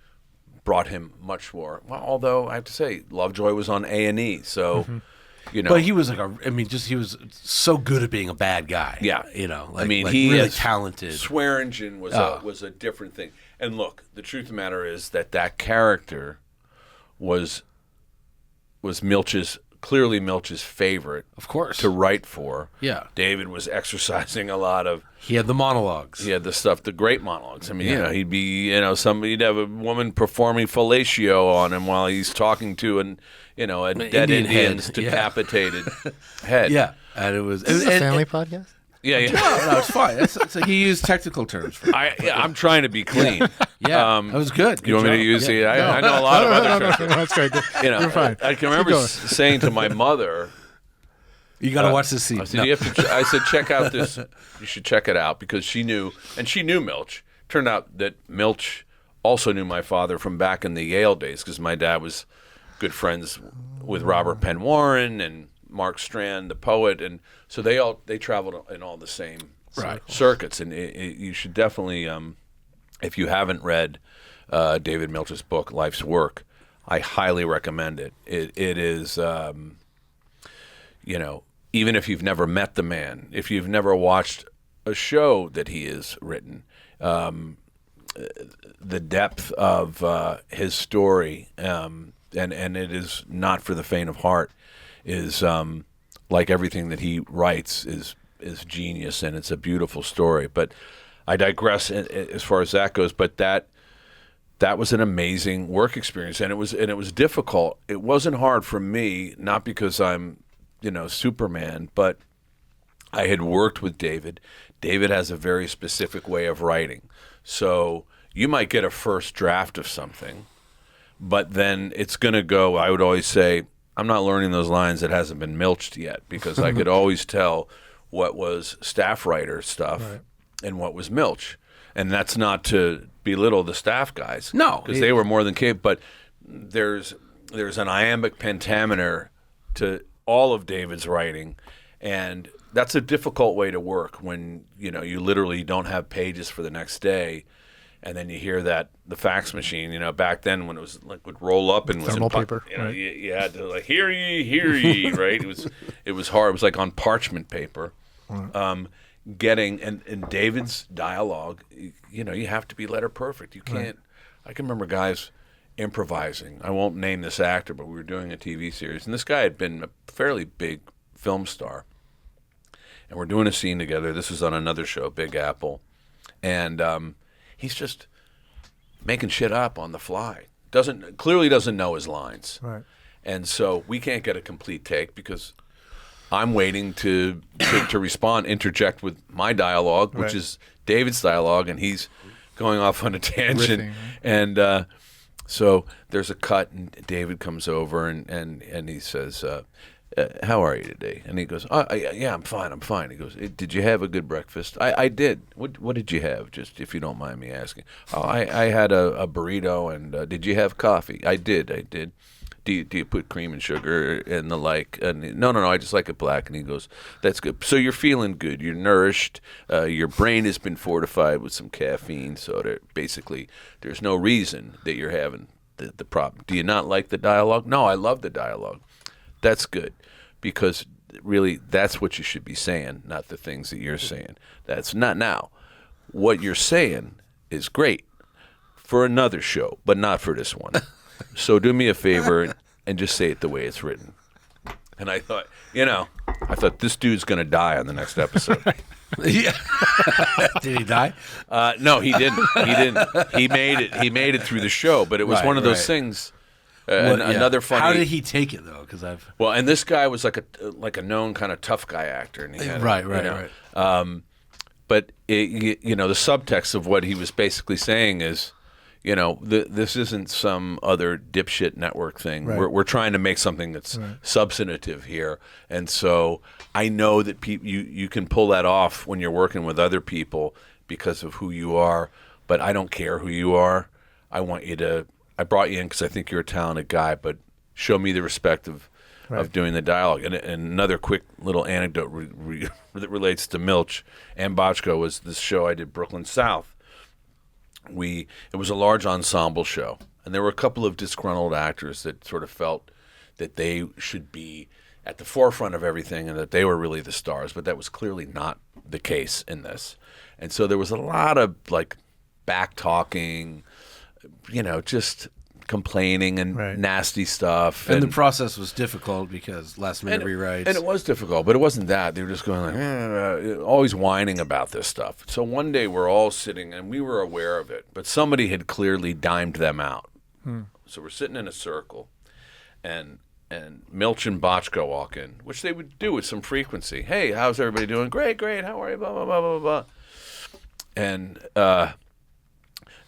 brought him much more. Well, although I have to say, Lovejoy was on A&E, so... Mm-hmm. But he was he was so good at being a bad guy. Yeah. He really talented. Swearingen was a different thing. And look, the truth of the matter is that character was clearly Milch's favorite, of course, to write for. Yeah. David was exercising a lot of. He had the monologues. He had the great monologues. I mean, he'd be, he'd have a woman performing fellatio on him while he's talking to a dead Indian's decapitated head. Yeah, and it was. Is this a family podcast? Yeah. No, it's fine. He used technical terms for it. I'm trying to be clean. Yeah, that was good. You want me to use it? I know a lot of other terms. No, that's great. You're fine. I can remember saying to my mother, "You got to watch this scene." I said, I said, check out this. You should check it out, because she knew Milch. Turned out that Milch also knew my father from back in the Yale days, because my dad was good friends with Robert Penn Warren and Mark Strand, the poet, and so they traveled in all the same circuits. And you should definitely, if you haven't read David Milch's book, Life's Work, I highly recommend it. It is, even if you've never met the man, if you've never watched a show that he has written, the depth of his story, and it is not for the faint of heart, is like everything that he writes is genius, and it's a beautiful story. But I digress as far as that goes. But that was an amazing work experience, and it was difficult. It wasn't hard for me, not because I'm Superman, but I had worked with David. David has a very specific way of writing. So you might get a first draft of something, but then it's going to go, I would always say, I'm not learning those lines that hasn't been milched yet, because I could always tell what was staff writer stuff and what was Milch. And that's not to belittle the staff guys. No. Because they were more than capable. But there's an iambic pentameter to all of David's writing. And that's a difficult way to work when, you literally don't have pages for the next day. And then you hear the fax machine, back then when it was like would roll up and was thermal paper. You had to like, hear ye, right? It was hard. It was like on parchment paper. Getting and David's dialogue, you have to be letter perfect. You can't. I can remember guys improvising. I won't name this actor, but we were doing a TV series, and this guy had been a fairly big film star, and we're doing a scene together. This was on another show, Big Apple, and he's just making shit up on the fly. Clearly doesn't know his lines, Right. and so we can't get a complete take because I'm waiting to respond, interject with my dialogue, which is David's dialogue, and he's going off on a tangent. Riffing, and so there's a cut, and David comes over, and he says, how are you today? And he goes, yeah, I'm fine. He goes, did you have a good breakfast? I did. What did you have, just if you don't mind me asking? Oh, I had a burrito, and did you have coffee? I did. Do you put cream and sugar and the like? And no, I just like it black. And he goes, that's good. So you're feeling good. You're nourished. Your brain has been fortified with some caffeine. So that basically there's no reason that you're having the problem. Do you not like the dialogue? No, I love the dialogue. That's good, because really that's what you should be saying, not the things that you're saying. That's not now. What you're saying is great for another show, but not for this one. So do me a favor and just say it the way it's written. And I thought, this dude's going to die on the next episode. Yeah. Did he die? No, he didn't. He made it. He made it through the show, but it was one of those things. Another funny. How did he take it though? Because and this guy was like a known kind of tough guy actor, and he had right. But the subtext of what he was basically saying is, this isn't some other dipshit network thing. Right. We're trying to make something that's substantive here, and so I know that you can pull that off when you're working with other people because of who you are. But I don't care who you are. I want you to. I brought you in because I think you're a talented guy, but show me the respect of doing the dialogue. And another quick little anecdote that relates to Milch and Bochco was this show I did, Brooklyn South. It was a large ensemble show, and there were a couple of disgruntled actors that sort of felt that they should be at the forefront of everything and that they were really the stars, but that was clearly not the case in this. And so there was a lot of like back talking, just complaining and nasty stuff. And the process was difficult because last minute rewrites. And it was difficult, but it wasn't that. They were just going like, always whining about this stuff. So one day we're all sitting, and we were aware of it, but somebody had clearly dimed them out. So we're sitting in a circle, and Milch and Bochco walk in, which they would do with some frequency. Hey, how's everybody doing? Great. How are you? Blah, blah, blah, blah, blah. And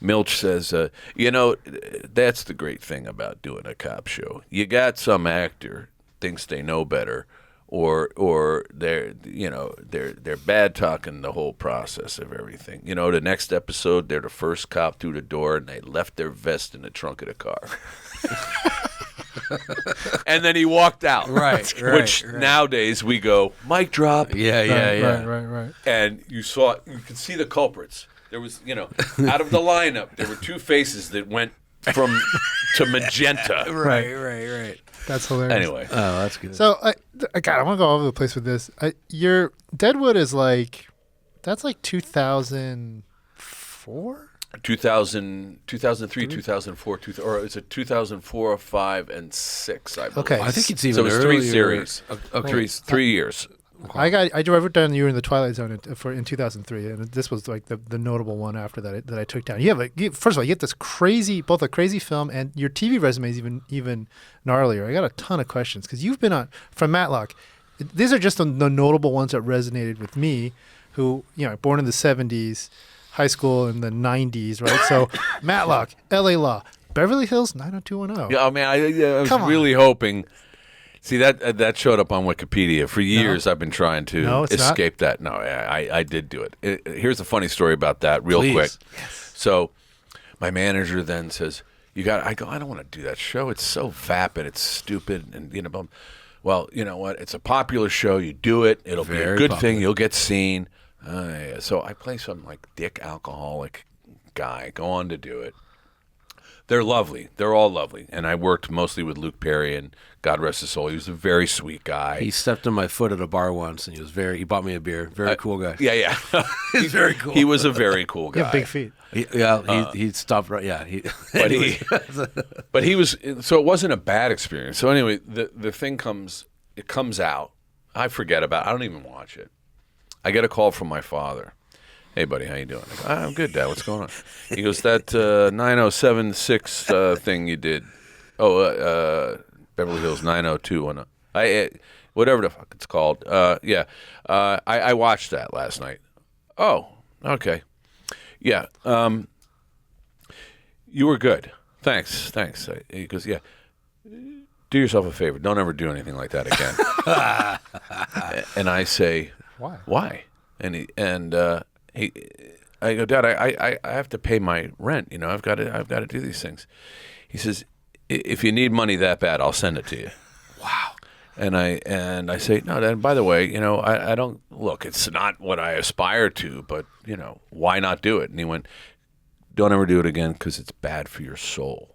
Milch says, that's the great thing about doing a cop show. You got some actor thinks they know better, or they're bad talking the whole process of everything. The next episode they're the first cop through the door and they left their vest in the trunk of the car. And then he walked out. Right. Which nowadays we go, mic drop. Yeah. Right. And you could see the culprits. There was, out of the lineup, there were two faces that went to magenta. Right. That's hilarious. Anyway. Oh, that's good. So, I want to go all over the place with this. Your Deadwood is that's like 2004? 2003, 2004, or is it 2004, 5, and 6, I believe. Okay. I think it's even so it was earlier. 3 series. Okay. 3 years. I wrote down you were in the Twilight Zone in 2003, and this was like the notable one after that I took down. First of all, you get this both a crazy film, and your TV resume is even gnarlier. I got a ton of questions because you've been on from Matlock. These are just the notable ones that resonated with me, who born in the 70s, high school in the 90s, right? So Matlock, L.A. Law, Beverly Hills 90210. Yeah, I mean, I was really hoping See, that showed up on Wikipedia. For years, I've been trying to No, it's escape that. No, I did do it. Here's a funny story about that real Please. quick. Yes. So my manager then says, I go, I don't want to do that show. It's so vapid. It's stupid. And, well, you know what? It's a popular show. You do it. It'll be a good thing. You'll get seen. So I play some like dick alcoholic guy. Go on to do it. They're lovely. They're all lovely. And I worked mostly with Luke Perry, and God rest his soul. He was a very sweet guy. He stepped on my foot at a bar once, and he bought me a beer. Very cool guy. Yeah. He's very cool. He was a very cool guy. You have big feet. He stopped right. Yeah, but he was. So it wasn't a bad experience. So anyway, the thing comes out. I forget about it. I don't even watch it. I get a call from my father. Hey, buddy, how you doing? I go, I'm good, Dad. What's going on? He goes, that 9076 thing you did. Beverly Hills 90210. Whatever the fuck it's called. I watched that last night. Oh, okay. Yeah. You were good. Thanks. He goes, yeah. Do yourself a favor. Don't ever do anything like that again. And I say, why? I go, Dad, I have to pay my rent. I've got to do these things. He says, if you need money that bad, I'll send it to you. Wow. And I say, no, Dad. By the way, I don't look. It's not what I aspire to, but why not do it? And he went, don't ever do it again because it's bad for your soul.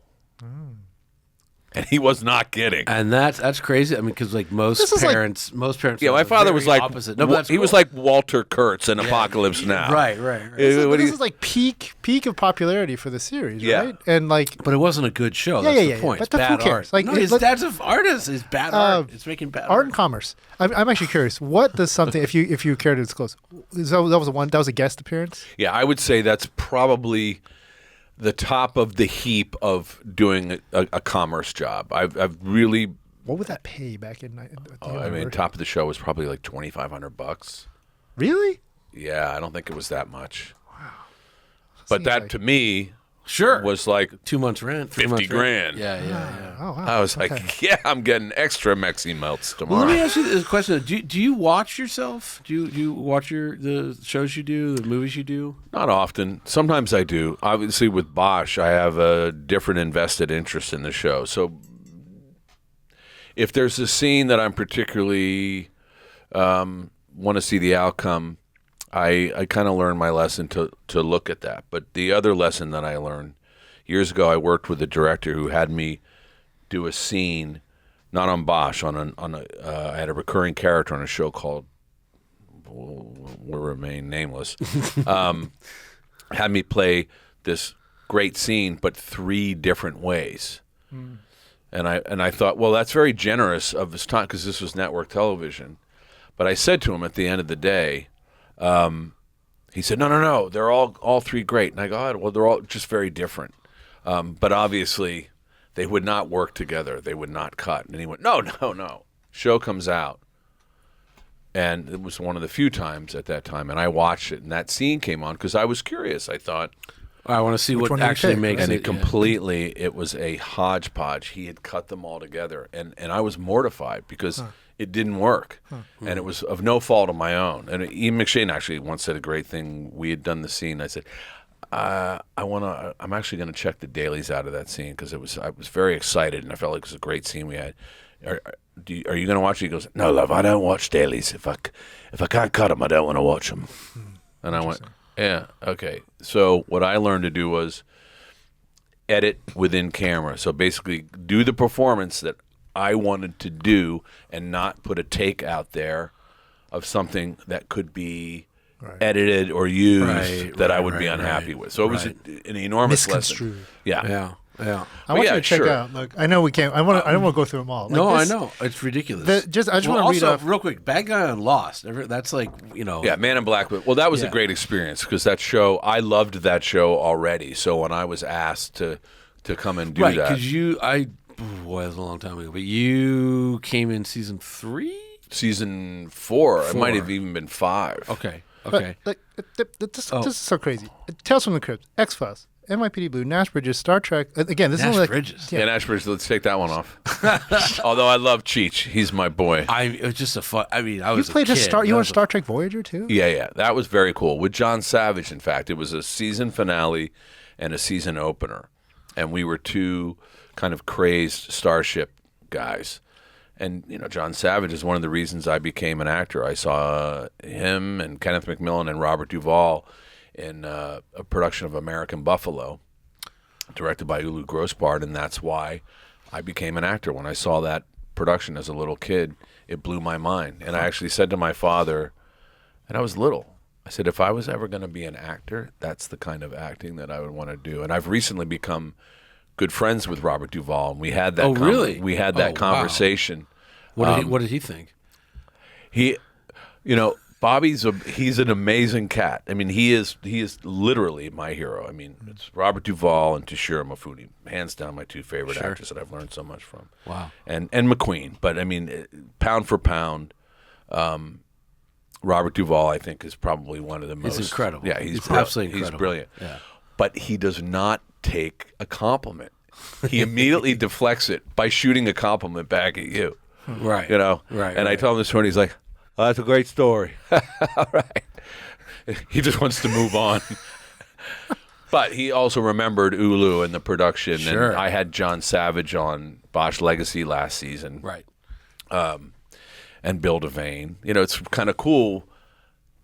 And he was not kidding. And that's crazy. I mean, because like most parents. Yeah, my father was like opposite. No, but he was like Walter Kurtz in Apocalypse Now. Right. This is like peak of popularity for the series, right? And like, but it wasn't a good show. That's the point. But it's bad who cares? art. No, his dad's an artist. It's bad art. It's making bad art. And commerce. I'm actually curious. What does something, if you care to disclose, that was a guest appearance? Yeah, I would say that's probably the top of the heap of doing a commerce job. I've really. What would that pay back in? Top of the show was probably like $2,500. Really? Yeah, I don't think it was that much. Wow. But that to me, was like 2 months rent, 50 grand. Yeah. Oh, wow. I was like, yeah, I'm getting extra Mexi melts tomorrow. Well, let me ask you this question: Do you watch yourself? Do you watch the shows you do, the movies you do? Not often. Sometimes I do. Obviously, with Bosch, I have a different invested interest in the show. So, if there's a scene that I'm particularly want to see the outcome, I kind of learned my lesson to look at that. But the other lesson that I learned years ago, I worked with a director who had me do a scene, not on Bosch, I had a recurring character on a show called will remain nameless. Had me play this great scene, but 3 different ways. And I thought, well, that's very generous of his time because this was network television. But I said to him at the end of the day, he said, no, they're all 3 great. And I go, well, they're all just very different. But obviously, they would not work together. They would not cut. And he went, no. Show comes out. And it was one of the few times at that time. And I watched it. And that scene came on because I was curious. I thought, I want to see what actually makes and it. And completely, it was a hodgepodge. He had cut them all together. And I was mortified because it didn't work. And it was of no fault of my own. And Ian McShane actually once said a great thing. We had done the scene. I said, I'm actually going to check the dailies out of that scene because I was very excited and I felt like it was a great scene we had. Are you going to watch it? He goes, no, love, I don't watch dailies. If I can't cut them, I don't want to watch them. And I went, yeah, okay. So what I learned to do was edit within camera. So basically do the performance that I wanted to do and not put a take out there of something that could be edited or used that I would be unhappy with. So it was an enormous lesson. Yeah. I want you to check out. Look, I know we can't. I don't want to go through them all. I know it's ridiculous. I just want to read off real quick. Bad Guy on Lost. That's like Yeah, Man in Black. Well, that was a great experience because that show. I loved that show already. So when I was asked to come and do that, because that was a long time ago. But you came in season 3, season 4. It might have even been 5. Okay. This is so crazy. Tales from the Crypt, X-Files, NYPD Blue, Nash Bridges, Star Trek. Again, this Nash is like Bridges. Yeah, Nash Bridges. Let's take that one off. Although I love Cheech. He's my boy. It was just a fun. I mean, I You was played a a kid. Star. You That were was Star Trek Voyager too. Yeah. That was very cool. With John Savage, in fact. It was a season finale and a season opener. And we were two kind of crazed Starship guys. And, John Savage is one of the reasons I became an actor. I saw him and Kenneth McMillan and Robert Duvall in a production of American Buffalo, directed by Ulu Grossbart, and that's why I became an actor. When I saw that production as a little kid, it blew my mind. And I actually said to my father, and I was little, I said, if I was ever going to be an actor, that's the kind of acting that I would want to do. And I've recently become good friends with Robert Duvall, and we had that. Really? We had that conversation. Wow. What did he think? He, Bobby's he's an amazing cat. I mean, he is literally my hero. I mean, it's Robert Duvall and Toshiro Mifune, hands down my two favorite actors that I've learned so much from. Wow. And McQueen, but I mean, pound for pound, Robert Duvall, I think, is probably one of the most. He's incredible. Yeah, he's absolutely incredible. He's brilliant. Yeah. But he does not take a compliment. He immediately deflects it by shooting a compliment back at you. Right. Right. And I told him this story, and he's like, "Oh, that's a great story." All right. He just wants to move on. But he also remembered Ulu and the production. Sure. And I had John Savage on Bosch Legacy last season. Right. And Bill Devane. It's kind of cool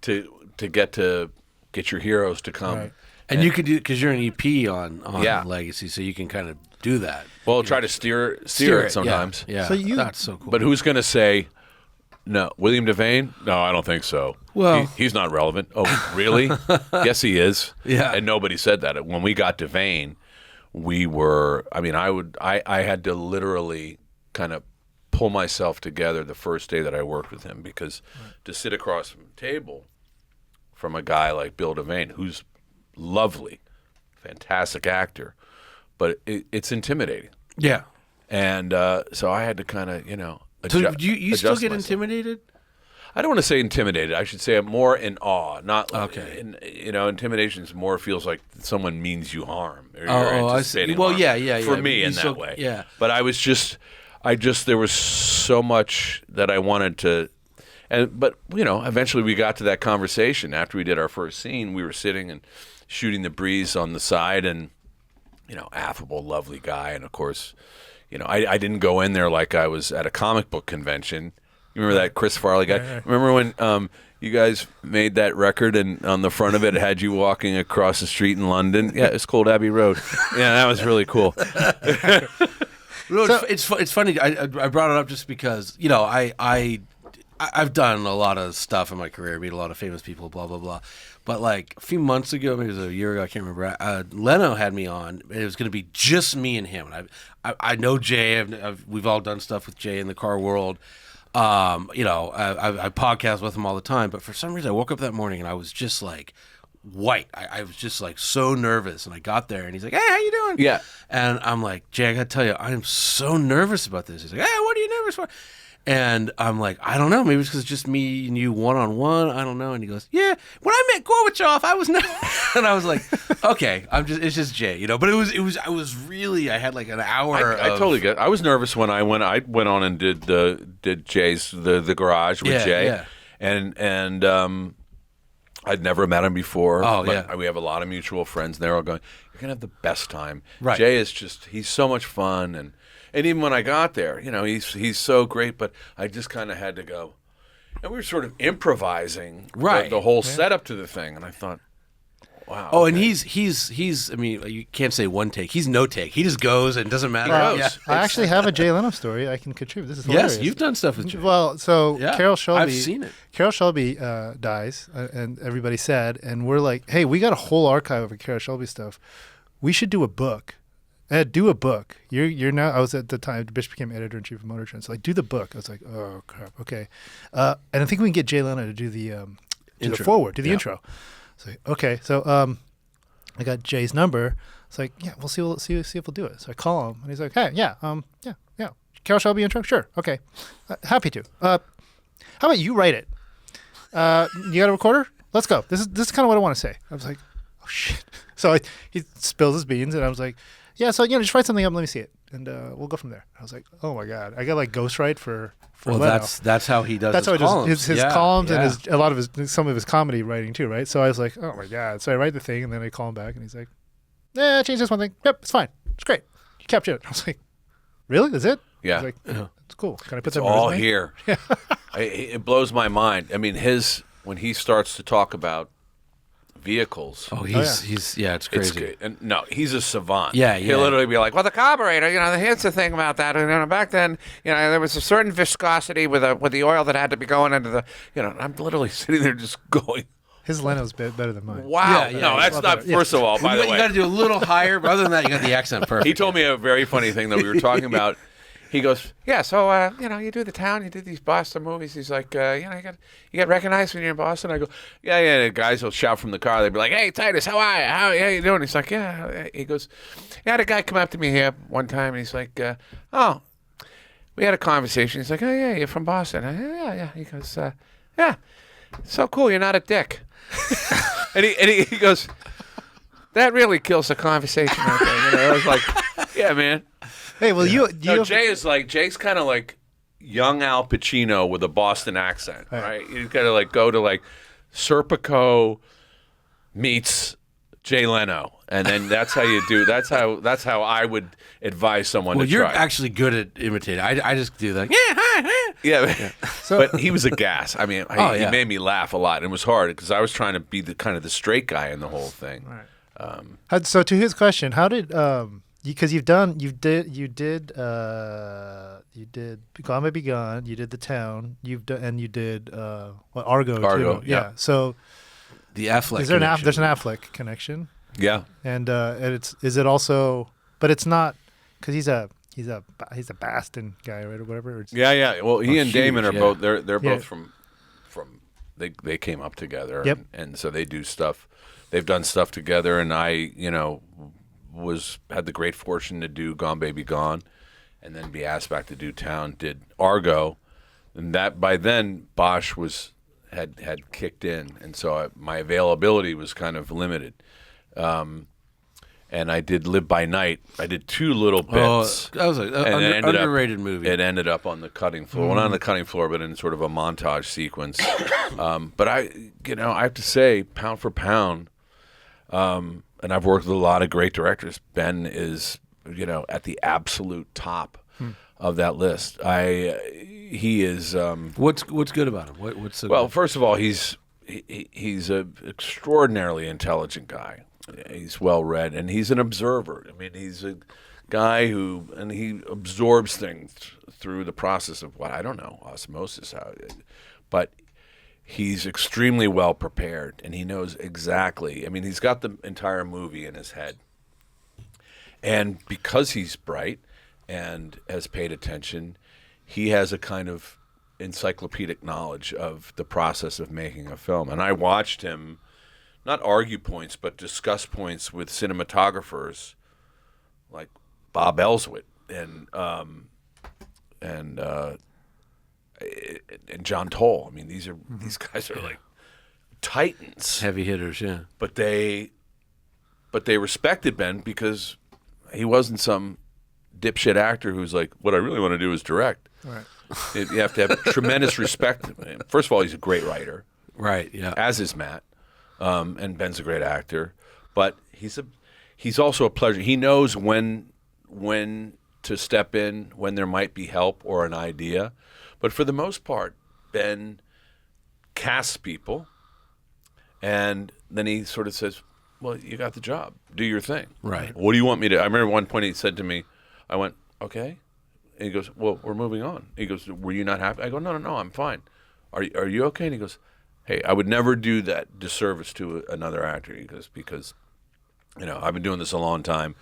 to get your heroes to come. Right. And you could do, because you're an EP on Yeah. Legacy, so you can kind of do that. Well, try to steer it sometimes. Yeah. So That's so cool. But who's going to say, no, William Devane? No, I don't think so. Well- he's not relevant. Oh, really? Yes, he is. Yeah. And nobody said that. When we got Devane, I had to literally kind of pull myself together the first day that I worked with him, because to sit across from the table from a guy like Bill Devane, who's lovely, fantastic actor, but it's intimidating. Yeah. And so I had to kind of, So you still adjust get myself. intimidated? I don't want to say intimidated. I should say I'm more in awe. Not Okay. Intimidation more feels like someone means you harm. Or Oh, you're I see. anticipating Well, harm. yeah. For me, You in still- that way. yeah. But there was so much that I wanted to. But eventually we got to that conversation after we did our first scene. We were sitting and shooting the breeze on the side, and affable, lovely guy, and of course, I didn't go in there like I was at a comic book convention. You remember that Chris Farley guy? Right. Remember when you guys made that record and on the front of it had you walking across the street in London? Yeah, it's called Abbey Road. Yeah, that was really cool. It's funny. I brought it up just because I've done a lot of stuff in my career, meet a lot of famous people, blah blah blah. But like a few months ago, maybe it was a year ago, I can't remember. Leno had me on. And it was going to be just me and him. And I know Jay. We've all done stuff with Jay in the car world. I podcast with him all the time. But for some reason, I woke up that morning and I was just like white. I was just like so nervous. And I got there and he's like, "Hey, how you doing?" Yeah. And I'm like, "Jay, I got to tell you, I am so nervous about this." He's like, "Hey, what are you nervous for?" And I'm like, "I don't know. Maybe it's because it's just me and you one-on-one. I don't know." And he goes, "Yeah, when I met Gorbachev, I was nervous." And I was like, "Okay, it's just Jay, But I had like an hour. I totally get it. I was nervous when I went on and did Jay's the garage with Jay. Yeah. And I'd never met him before. Oh, but yeah. We have a lot of mutual friends, and they're all going, "You're gonna have the best time." Right. Jay is he's so much fun, and even when I got there, he's so great. But I just kind of had to go, and we were sort of improvising the whole setup to the thing, and I thought, wow. Oh, okay. and he's. I mean, you can't say one take. He's no take. He just goes and it doesn't matter. He goes. Yeah. I actually have a Jay Leno story I can contribute. This is hilarious. Yes, you've done stuff with Jay. Well, so Yeah, Carol Shelby. I've seen it. Carol Shelby dies, and everybody sad, and we're like, "Hey, we got a whole archive of Carol Shelby stuff. We should do a book. Do a book. You're now. I was at the time. Bishop became editor in chief of MotorTrend. So like, do the book. I was like, oh crap. Okay. And I think we can get Jay Leno to do the foreword, do the intro. So okay. So I got Jay's number. It's like, yeah, we'll see if we'll do it. So I call him, and he's like, hey, yeah. Carol Shelby intro, sure, okay, happy to. How about you write it? You got a recorder? Let's go. This is kind of what I want to say. I was like, oh shit. So he spills his beans, and I was like, yeah, so just write something up. Let me see it, and we'll go from there. I was like, oh my god, I got like ghostwrite for well, Leno. that's how he does. That's how he does his columns and a lot of some of his comedy writing too, right? So I was like, oh my god. So I write the thing, and then I call him back, and he's like, yeah, change this one thing. Yep, it's fine. It's great. You captured it. I was like, really? That's it? Yeah. I was like, it's cool. Can I put It's that in my all resume? here. It blows my mind. I mean, when he starts to talk about vehicles. Oh, he's it's crazy. He's a savant. Yeah. He'll literally be like, well, the carburetor, here's the thing about that. Back then, there was a certain viscosity with the oil that had to be going into the, I'm literally sitting there just going, his Leno's better than mine. wow. Yeah, no, that's not, first of all, by the way. You got to do a little higher, but other than that, you got the accent perfect. He told me a very funny thing that we were talking about. He goes, yeah, so, you do the town, you do these Boston movies. He's like, you get recognized when you're in Boston? I go, yeah, the guys will shout from the car. They'll be like, hey, Titus, how are you? How you doing? He's like, yeah. He goes, I had a guy come up to me here one time, and he's like, we had a conversation. He's like, oh, yeah, you're from Boston. Yeah. He goes, yeah, so cool, you're not a dick. and he goes, that really kills the conversation right there. I was like, yeah, man. Hey, well, Jay's kind of like young Al Pacino with a Boston accent, right? You got to go to Serpico meets Jay Leno, and then that's how you do. That's how I would advise someone to try. Well, you're actually good at imitating. I just do that. Yeah. But he was a gas. I mean, he made me laugh a lot. It was hard because I was trying to be the kind of the straight guy in the whole thing. Right. So to his question, how did because you did Gone Baby Gone, you did The Town, you did Argo too. Yeah. So the Affleck. There's an Affleck connection. Yeah. And is it also? But it's not because he's a Baston guy, right, or whatever. Yeah. Well, he and Damon are both. They're both from. They came up together. Yep. And so they do stuff. They've done stuff together, and I had the great fortune to do Gone Baby Gone, and then be asked back to do Town. Did Argo, and that by then Bosch had kicked in, and so my availability was kind of limited. And I did Live by Night. I did 2 little bits. That was an underrated movie. It ended up on the cutting floor. Well, not on the cutting floor, but in sort of a montage sequence. But I have to say, pound for pound, and I've worked with a lot of great directors. Ben is, at the absolute top of that list. He is. What's good about him? What's so well? good? First of all, he's an extraordinarily intelligent guy. He's well read, and he's an observer. I mean, he's a guy he absorbs things through the process of osmosis. But he's extremely well prepared, and he knows exactly. I mean, he's got the entire movie in his head, and because he's bright and has paid attention, he has a kind of encyclopedic knowledge of the process of making a film. And I watched him not argue points, but discuss points with cinematographers like Bob Ellsworth and John Toll. I mean, these guys are like titans, heavy hitters, yeah. But they respected Ben because he wasn't some dipshit actor who's like, what I really want to do is direct. Right. You have to have tremendous respect for him. First of all, he's a great writer, right? Yeah, as is Matt. And Ben's a great actor, but he's also a pleasure. He knows when to step in, when there might be help or an idea. But for the most part, Ben casts people, and then he sort of says, well, you got the job. Do your thing. Right. What do you want me to? I remember one point he said to me, I went, okay. And he goes, well, we're moving on. He goes, were you not happy? I go, no, I'm fine. Are you okay? And he goes, hey, I would never do that disservice to another actor. He goes, because, I've been doing this a long time,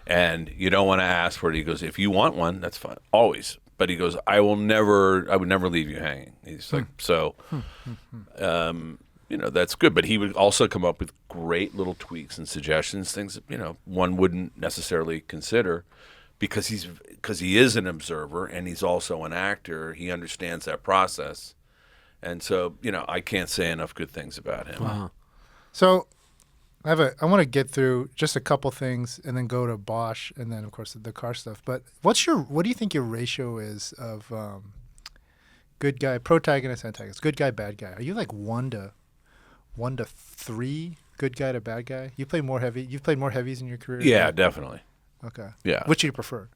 and you don't want to ask for it. He goes, if you want one, that's fine, always. But he goes, I would never leave you hanging. He's like, so, that's good. But he would also come up with great little tweaks and suggestions, things that, one wouldn't necessarily consider, because he is an observer and he's also an actor. He understands that process. And so, I can't say enough good things about him. Wow. So I want to get through just a couple things and then go to Bosch and then of course the car stuff. But what do you think your ratio is of good guy, protagonist, antagonist, good guy, bad guy? Are you like 1-3, good guy to bad guy? You've played more heavies in your career? Yeah, definitely. Okay. Yeah. Which do you prefer?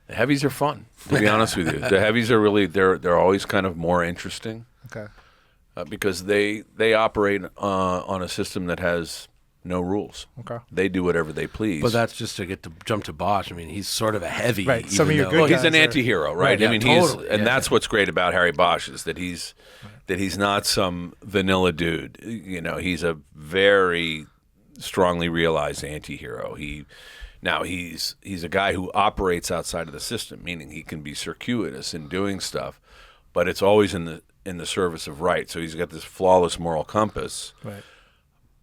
The heavies are fun, to be honest with you. The heavies are really, they're always kind of more interesting. Okay. Because they operate on a system that has no rules. Okay. They do whatever they please. But that's just to get to jump to Bosch. I mean, he's sort of a heavy. Right. Some of your good Well, guys he's an anti-hero, right? Right, yeah, I mean, totally, and yeah. that's what's great about Harry Bosch is that he's not some vanilla dude. You know, he's a very strongly realized anti-hero. He's a guy who operates outside of the system, meaning he can be circuitous in doing stuff, but it's always in the service of right. So he's got this flawless moral compass. Right.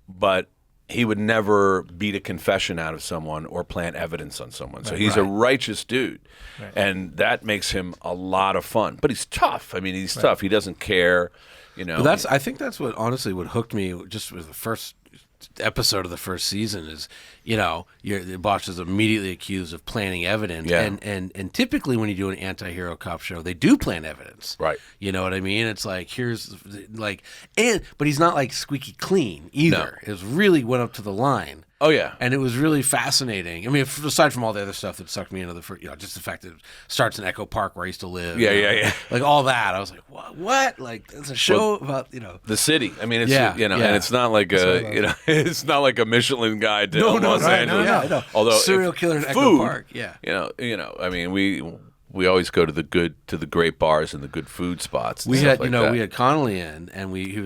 But he would never beat a confession out of someone or plant evidence on someone. So he's a righteous dude. Right. And that makes him a lot of fun. But he's tough. I mean, he's tough. He doesn't care, you know. But I think that's what honestly what hooked me just with the first episode of the first season is, you know, Bosch is immediately accused of planting evidence. Yeah. And typically when you do an anti-hero cop show, they do plant evidence. Right. You know what I mean? It's like, but he's not like squeaky clean either. No. It was really went up to the line. Oh, yeah. And it was really fascinating. I mean, aside from all the other stuff that sucked me into the first, you know, just the fact that it starts in Echo Park where I used to live. Yeah, you know, yeah. Like all that. I was like, what? Like, it's a show about, you know. The city. I mean, it's, Yeah, you know, yeah. and it's not like it's not like a Michelin guide to Los right, Angeles. no. I know. Although Serial killer in Echo food, Park. Yeah. You know, I mean, we always go to the great bars and the good food spots. And We stuff had, like you know, that. we had Connolly in, and we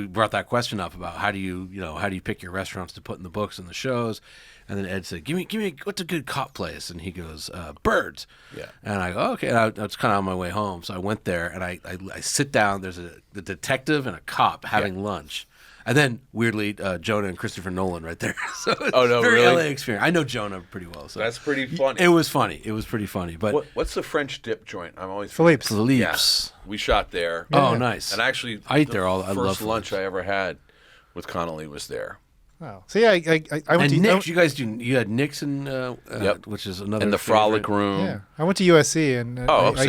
brought that question up about how do you pick your restaurants to put in the books and the shows, and then Ed said, give me what's a good cop place, and he goes, Birds. Yeah. And I go, okay. And I was kind of on my way home, so I went there, and I sit down. There's the detective and a cop having lunch. And then, weirdly, Jonah and Christopher Nolan right there. So Oh, no, very really? LA experience. I know Jonah pretty well. So That's pretty funny. It was funny. It was pretty funny. But What's the French dip joint? I'm always Philippe's. Philippe's. Yeah, we shot there. Oh, nice. And actually, I eat there all. I first love lunch Philippe's. I ever had with Connolly was there. Oh. So yeah, I went And to Nick's, you had Nick's and Yep. which is another And the frolic room. Yeah, I went to USC and so you know all I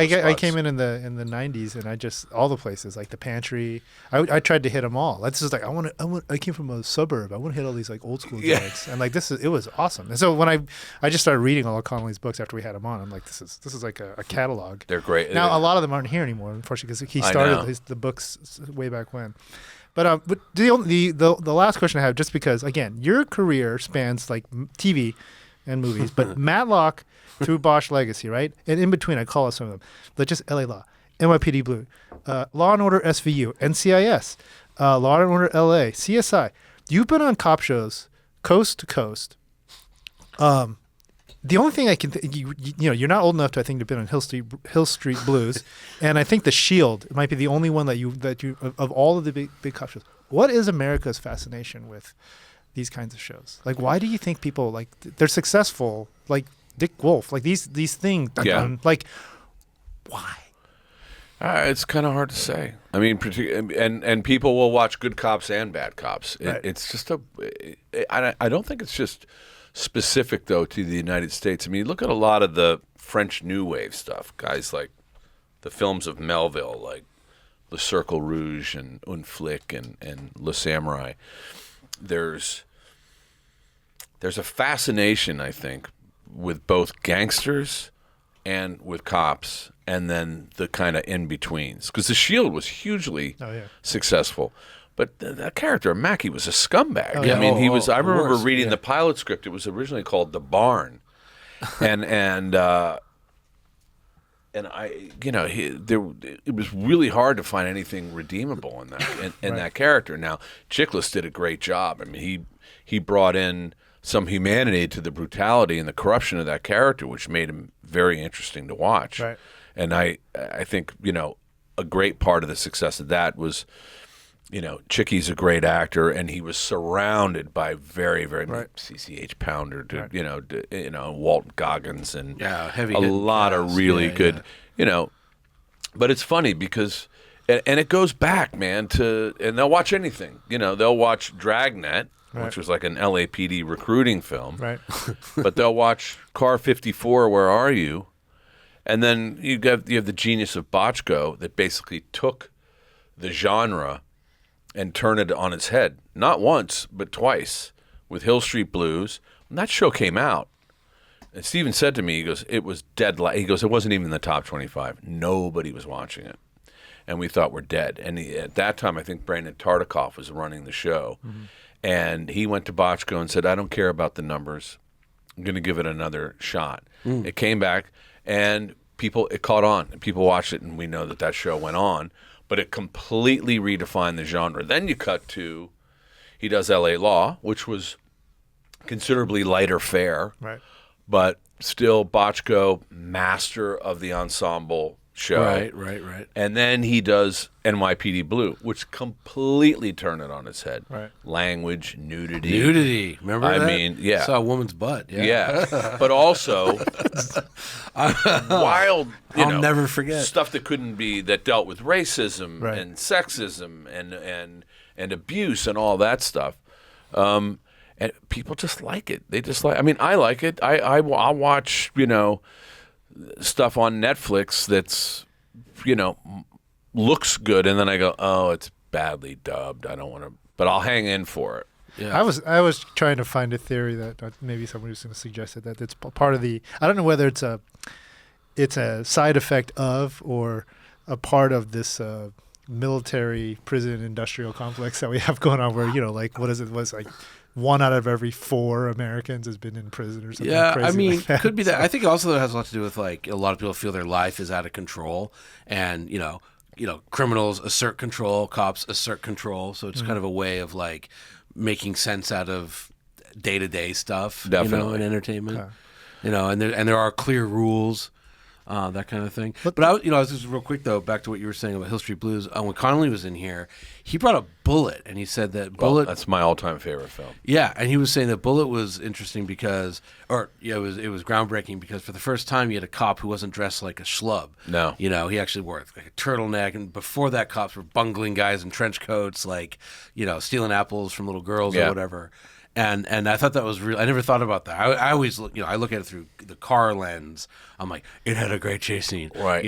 the spots. came in the 90s and I just all the places like the pantry. I tried to hit them all. That's just like I came from a suburb. I want to hit all these like old school joints and like it was awesome. And so when I just started reading all of Connolly's books after we had him on, I'm like this is like a catalog. They're great. Now a lot of them aren't here anymore, unfortunately, because he I started know. the books way back when. But the last question I have, just because again your career spans like TV and movies, but Matlock through Bosch Legacy, right? And in between, I call out some of them, like just LA Law, NYPD Blue, Law and Order SVU, NCIS, Law and Order LA, CSI. You've been on cop shows coast to coast. The only thing I can you know you're not old enough to I think to have been on Hill Street Blues, and I think The Shield might be the only one that you of all of the big cop shows. What is America's fascination with these kinds of shows? Like, why do you think people like they're successful? Like Dick Wolf, like these things. Yeah. Like, why? It's kind of hard to say. I mean, and people will watch good cops and bad cops. Right. It's just I don't think it's just specific though to the United States. I mean, look at a lot of the French New Wave stuff. Guys like the films of Melville, like Le Cercle Rouge and Un Flic and Le Samurai. There's a fascination, I think, with both gangsters and with cops, and then the kind of in-betweens. Because The Shield was hugely successful. But that character, Mackie, was a scumbag. Oh, yeah. I mean, he was. I of remember course, reading yeah. the pilot script. It was originally called The Barn, and I, you know, it was really hard to find anything redeemable in that in that character. Now, Chiklis did a great job. I mean, he brought in some humanity to the brutality and the corruption of that character, which made him very interesting to watch. Right. And I think, you know, a great part of the success of that was, you know, Chickie's a great actor, and he was surrounded by very, very CCH Pounder, you know, Walt Goggins, and heavy a lot of really good, you know. But it's funny because, and it goes back, man, and they'll watch anything. You know, they'll watch Dragnet, which was like an LAPD recruiting film. Right. But they'll watch Car 54, Where Are You? And then you have the genius of Bochco that basically took the genre and turned it on its head. Not once, but twice with Hill Street Blues. When that show came out, and Steven said to me, he goes, it was dead. He goes, it wasn't even in the top 25. Nobody was watching it. And we thought we're dead. And at that time, I think Brandon Tartikoff was running the show. Mm-hmm. And he went to Bochco and said, I don't care about the numbers. I'm going to give it another shot. It came back, and it caught on. And people watched it, and we know that show went on. But it completely redefined the genre. Then you cut to, he does L.A. Law, which was considerably lighter fare. Right. But still Bochco, master of the ensemble show. Right. And then he does NYPD Blue, which completely turned it on its head. Right. Language, nudity. Remember that? I mean, yeah. Saw a woman's butt. Yeah. But also wild, I'll never forget. Stuff that dealt with racism Right. and sexism and abuse and all that stuff. And people just like it. They just like. I mean, I like it. I'll watch stuff on Netflix that's looks good, and then I go, oh, it's badly dubbed. I don't want to, but I'll hang in for it. Yeah. I was trying to find a theory that maybe somebody was going to suggest that it's part of the. I don't know whether it's a side effect of or a part of this military prison industrial complex that we have going on, where like what is it was like. 1 out of every 4 Americans has been in prison or something. Yeah, crazy I mean, like that. could be that. I think also that has a lot to do with like a lot of people feel their life is out of control, and criminals assert control, cops assert control. So it's kind of a way of like making sense out of day-to-day stuff, Definitely. in entertainment. Okay. And there are clear rules. That kind of thing. But I was just real quick though, back to what you were saying about Hill Street Blues. When Connolly was in here, he brought up Bullet, and he said that Bullet. That's my all-time favorite film. Yeah, and he was saying that Bullet was interesting because, it was groundbreaking because for the first time you had a cop who wasn't dressed like a schlub. No, he actually wore like a turtleneck, and before that, cops were bungling guys in trench coats, like stealing apples from little girls or whatever. And I thought that was real. I never thought about that. I always look, I look at it through the car lens. I'm like, it had a great chase scene, right?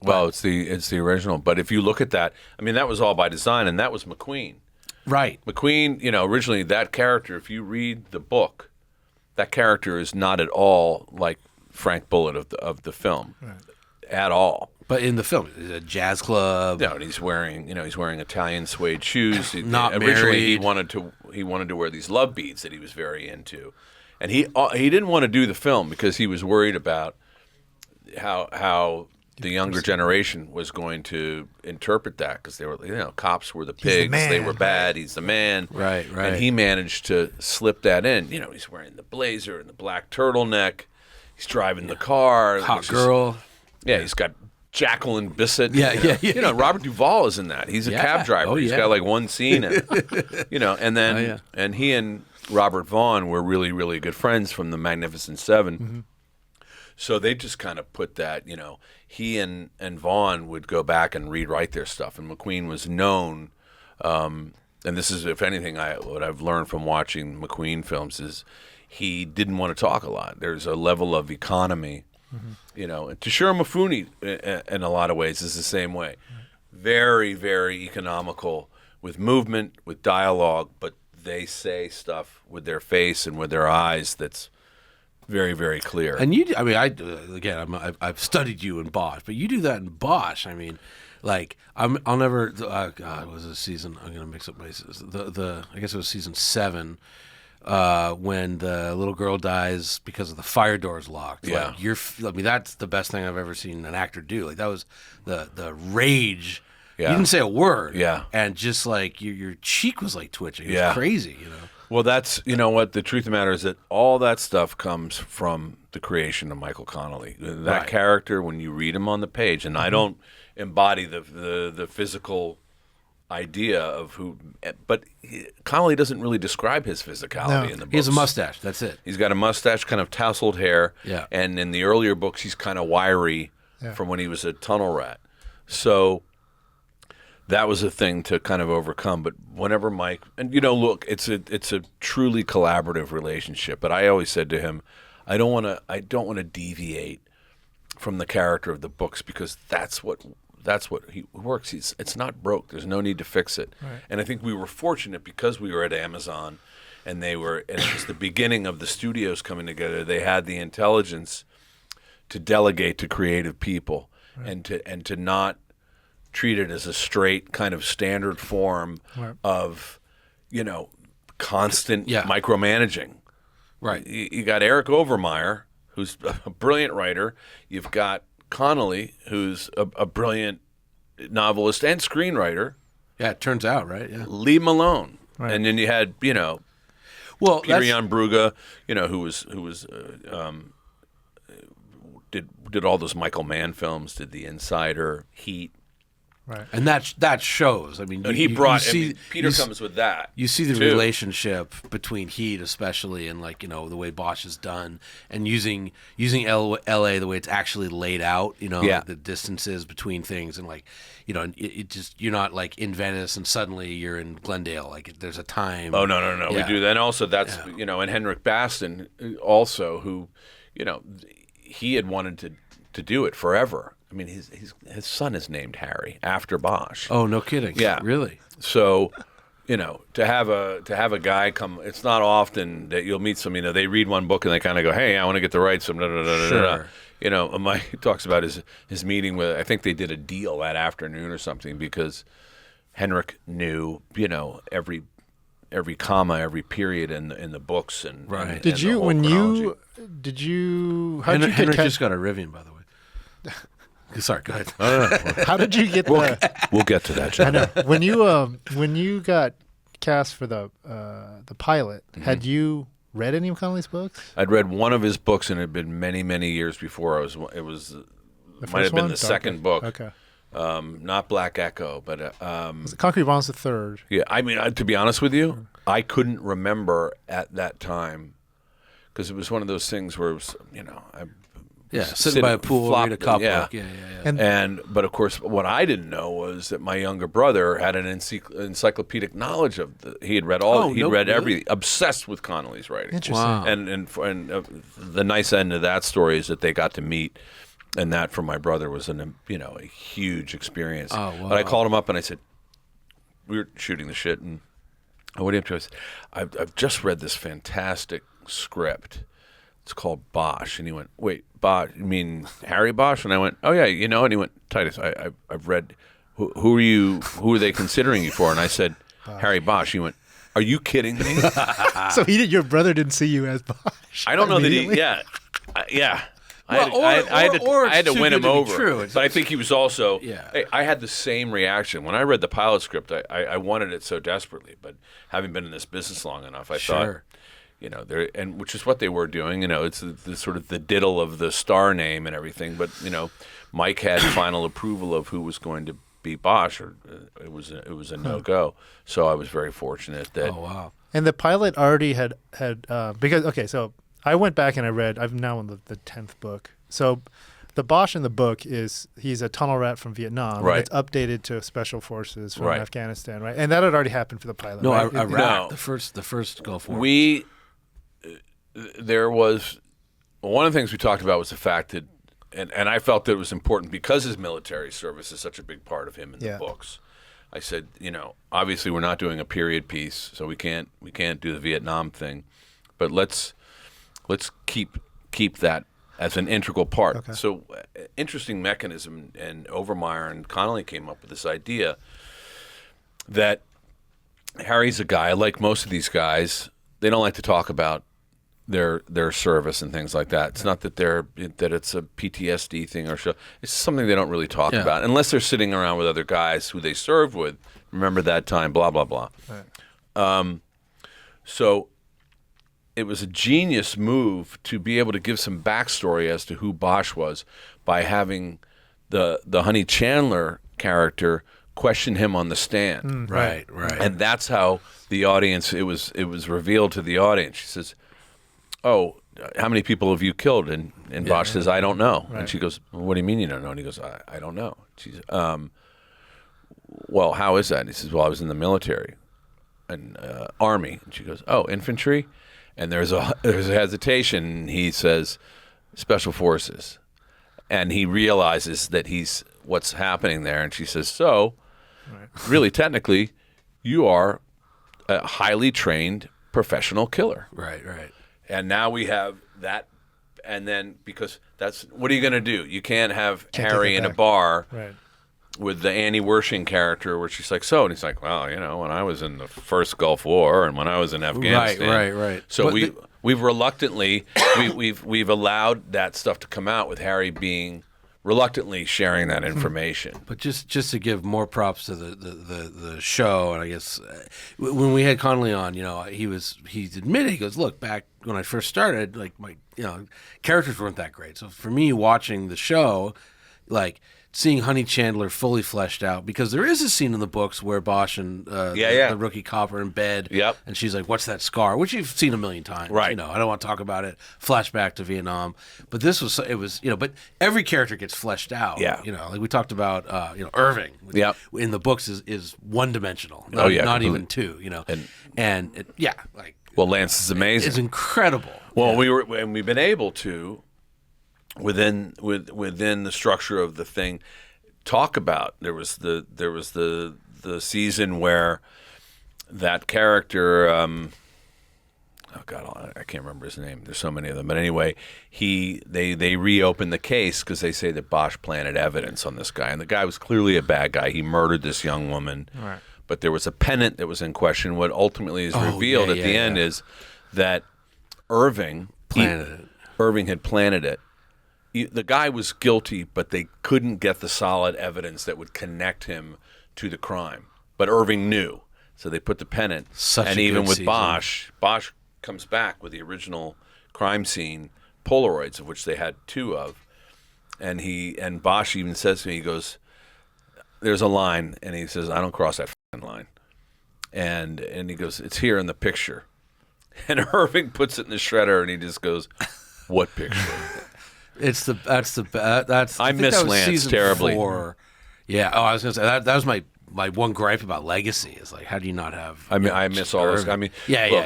Well, it's the original. But if you look at that, I mean, that was all by design, and that was McQueen, right? McQueen, originally that character. If you read the book, that character is not at all like Frank Bullitt of the film, at all. But in the film, it's a jazz club. No, and he's wearing Italian suede shoes. Not originally, married. he wanted to wear these love beads that he was very into, and he didn't want to do the film because he was worried about how the younger generation was going to interpret that, because they were cops were the pigs, they were bad. He's the man, right. And he managed to slip that in. He's wearing the blazer and the black turtleneck. He's driving the car. Hot girl. He's got Jacqueline Bisset. Yeah. Robert Duvall is in that. He's a cab driver. He's got like one scene in it. And then and he and Robert Vaughn were really, really good friends from the Magnificent Seven. Mm-hmm. So they just kind of put that, he and Vaughn would go back and rewrite their stuff. And McQueen was known, and this is, if anything, what I've learned from watching McQueen films is he didn't want to talk a lot. There's a level of economy. Mm-hmm. Toshiro Mifune, in a lot of ways, is the same way. Very, very economical with movement, with dialogue, but they say stuff with their face and with their eyes that's very, very clear. And I've studied you in Bosch, but you do that in Bosch. I mean, like I'll never. God, it was a season. I'm gonna mix up places. I guess it was season 7. When the little girl dies because of the fire doors locked. Yeah. Like, that's the best thing I've ever seen an actor do. Like, that was the rage. Yeah. You didn't say a word. Yeah. And just like your cheek was like twitching. It was crazy, Well, that's, what, the truth of the matter is that all that stuff comes from the creation of Michael Connolly. That character, when you read him on the page, and I don't embody the physical idea of who, but Connolly doesn't really describe his physicality in the books. He has a mustache. That's it. He's got a mustache, kind of tousled hair. Yeah. And in the earlier books, he's kind of wiry from when he was a tunnel rat. So that was a thing to kind of overcome. But whenever Mike, and look, it's a truly collaborative relationship. But I always said to him, I don't want to deviate from the character of the books, because that's what he works. It's not broke. There's no need to fix it. Right. And I think we were fortunate because we were at Amazon, and it was the beginning of the studios coming together. They had the intelligence to delegate to creative people, and to not treat it as a straight kind of standard form of, constant micromanaging. Right. You got Eric Overmyer, who's a brilliant writer. You've got Connolly, who's a brilliant novelist and screenwriter. Yeah, it turns out, right? Yeah. Leave him alone. Right. And then you had, Peter Jan Brugge, who was did all those Michael Mann films, did The Insider, Heat. Right. And that shows. I mean, Peter comes with that. You see the too. relationship between Heat, especially, and the way Bosch is done, and using L.A. the way it's actually laid out. The distances between things, and it just, you're not like in Venice and suddenly you're in Glendale. Like there's a time. Oh no. Yeah. We do that, and also that's and Henrik Baston also, who, he had wanted to do it forever. I mean, his son is named Harry after Bosch. Oh, no kidding. Yeah, really. So, to have a guy come, it's not often that you'll meet some. They read one book and they kind of go, "Hey, I want to get to write some." Sure. Mike talks about his meeting with. I think they did a deal that afternoon or something, because Henrik knew, every comma, every period in the books, and right. And, did and you the whole when chronology. how did you Henrik get just got a Rivian, by the way. Sorry, go ahead. How did you get We'll get to that, Joe. I know. When you got cast for the pilot, had you read any of Connolly's books? I'd read one of his books, and it had been many, many years before. It might have been the second book. Okay. Not Black Echo, but Was it Concrete Bombs the third? yeah. I mean, to be honest with you, I couldn't remember at that time, because it was one of those things where it was, sitting by a pool, read a cop book. Yeah. But of course, what I didn't know was that my younger brother had an encyclopedic knowledge of he had read everything, obsessed with Connolly's writing. Interesting. Wow. And the nice end of that story is that they got to meet, and that for my brother was a huge experience. Oh, wow. But I called him up and I said, we were shooting the shit, and I went up to him. I said, I've just read this fantastic script. It's called Bosch. And he went, wait, Bosch, you mean Harry Bosch? And I went, oh yeah, and he went, Titus, I've read, who are they considering you for? And I said, Harry Bosch. He went, are you kidding me? So your brother didn't see you as Bosch. I don't know that I had to win him over. True. But I think he was also, Yeah. hey, I had the same reaction. When I read the pilot script, I wanted it so desperately. But having been in this business long enough, I thought, and which is what they were doing. It's the sort of the diddle of the star name and everything. But Mike had final approval of who was going to be Bosch, or it was a no-go. So I was very fortunate that. Oh wow! And the pilot already had because so I went back and I read. I'm now on the 10th book. So the Bosch in the book he's a tunnel rat from Vietnam. Right. And it's updated to special forces from Right. Afghanistan, right? And that had already happened for the pilot. No, right? Iraq. No. The first Gulf War. There was one of the things we talked about was the fact that, and I felt that it was important because his military service is such a big part of him in the books. I said, obviously we're not doing a period piece, so we can't do the Vietnam thing, but let's keep that as an integral part. Okay. So, interesting mechanism, and Overmyer and Connolly came up with this idea that Harry's a guy, like most of these guys, they don't like to talk about their service and things like that. It's not that it's a PTSD thing or so. It's something they don't really talk about unless they're sitting around with other guys who they served with. Remember that time, blah blah blah. Right. So it was a genius move to be able to give some backstory as to who Bosch was by having the Honey Chandler character question him on the stand. Right. And that's how the audience, it was revealed to the audience. She says, oh, how many people have you killed? And Bosch says, I don't know. Right. And she goes, well, what do you mean you don't know? And he goes, I don't know. She's, well, how is that? And he says, well, I was in the military and Army. And she goes, oh, infantry? And there's a hesitation. And he says, Special Forces. And he realizes that what's happening there. And she says, so, really, technically, you are a highly trained professional killer. Right, right. And now we have that. And then, because what are you going to do? You can't have Harry in a bar with the Annie Wershing character where she's like, so, and he's like, well, when I was in the first Gulf War and when I was in Afghanistan. Right. So we've reluctantly, we've allowed that stuff to come out with Harry being reluctantly sharing that information. But just to give more props to the show, and I guess when we had Connolly on, he admitted, he goes, look, back when I first started, like my characters weren't that great. So for me, watching the show, like seeing Honey Chandler fully fleshed out, because there is a scene in the books where Bosch and the rookie cop are in bed, and she's like, what's that scar? Which you've seen a million times. Right. I don't want to talk about it. Flashback to Vietnam. But but every character gets fleshed out. Yeah. Like we talked about, Irving. Which in the books is one-dimensional. Not even two, Well, Lance is amazing. It's incredible. Well, we've been able to, within the structure of the thing, talk about there was the season where that character, oh God, I can't remember his name. There's so many of them, but anyway, they reopened the case because they say that Bosch planted evidence on this guy, and the guy was clearly a bad guy. He murdered this young woman, but there was a pennant that was in question. What ultimately is revealed at the end is that Irving had planted it. The guy was guilty, but they couldn't get the solid evidence that would connect him to the crime. But Irving knew, so they put the pennant. And even with Bosch comes back with the original crime scene Polaroids, of which they had 2 of, and Bosch even says to me, he goes, "There's a line," and he says, "I don't cross that line," and he goes, "It's here in the picture," and Irving puts it in the shredder, and he just goes, "What picture?" I miss Lance terribly. 4. Yeah. Oh, I was gonna say that was my one gripe about Legacy is like, how do you not have? I mean, I miss all this. I mean,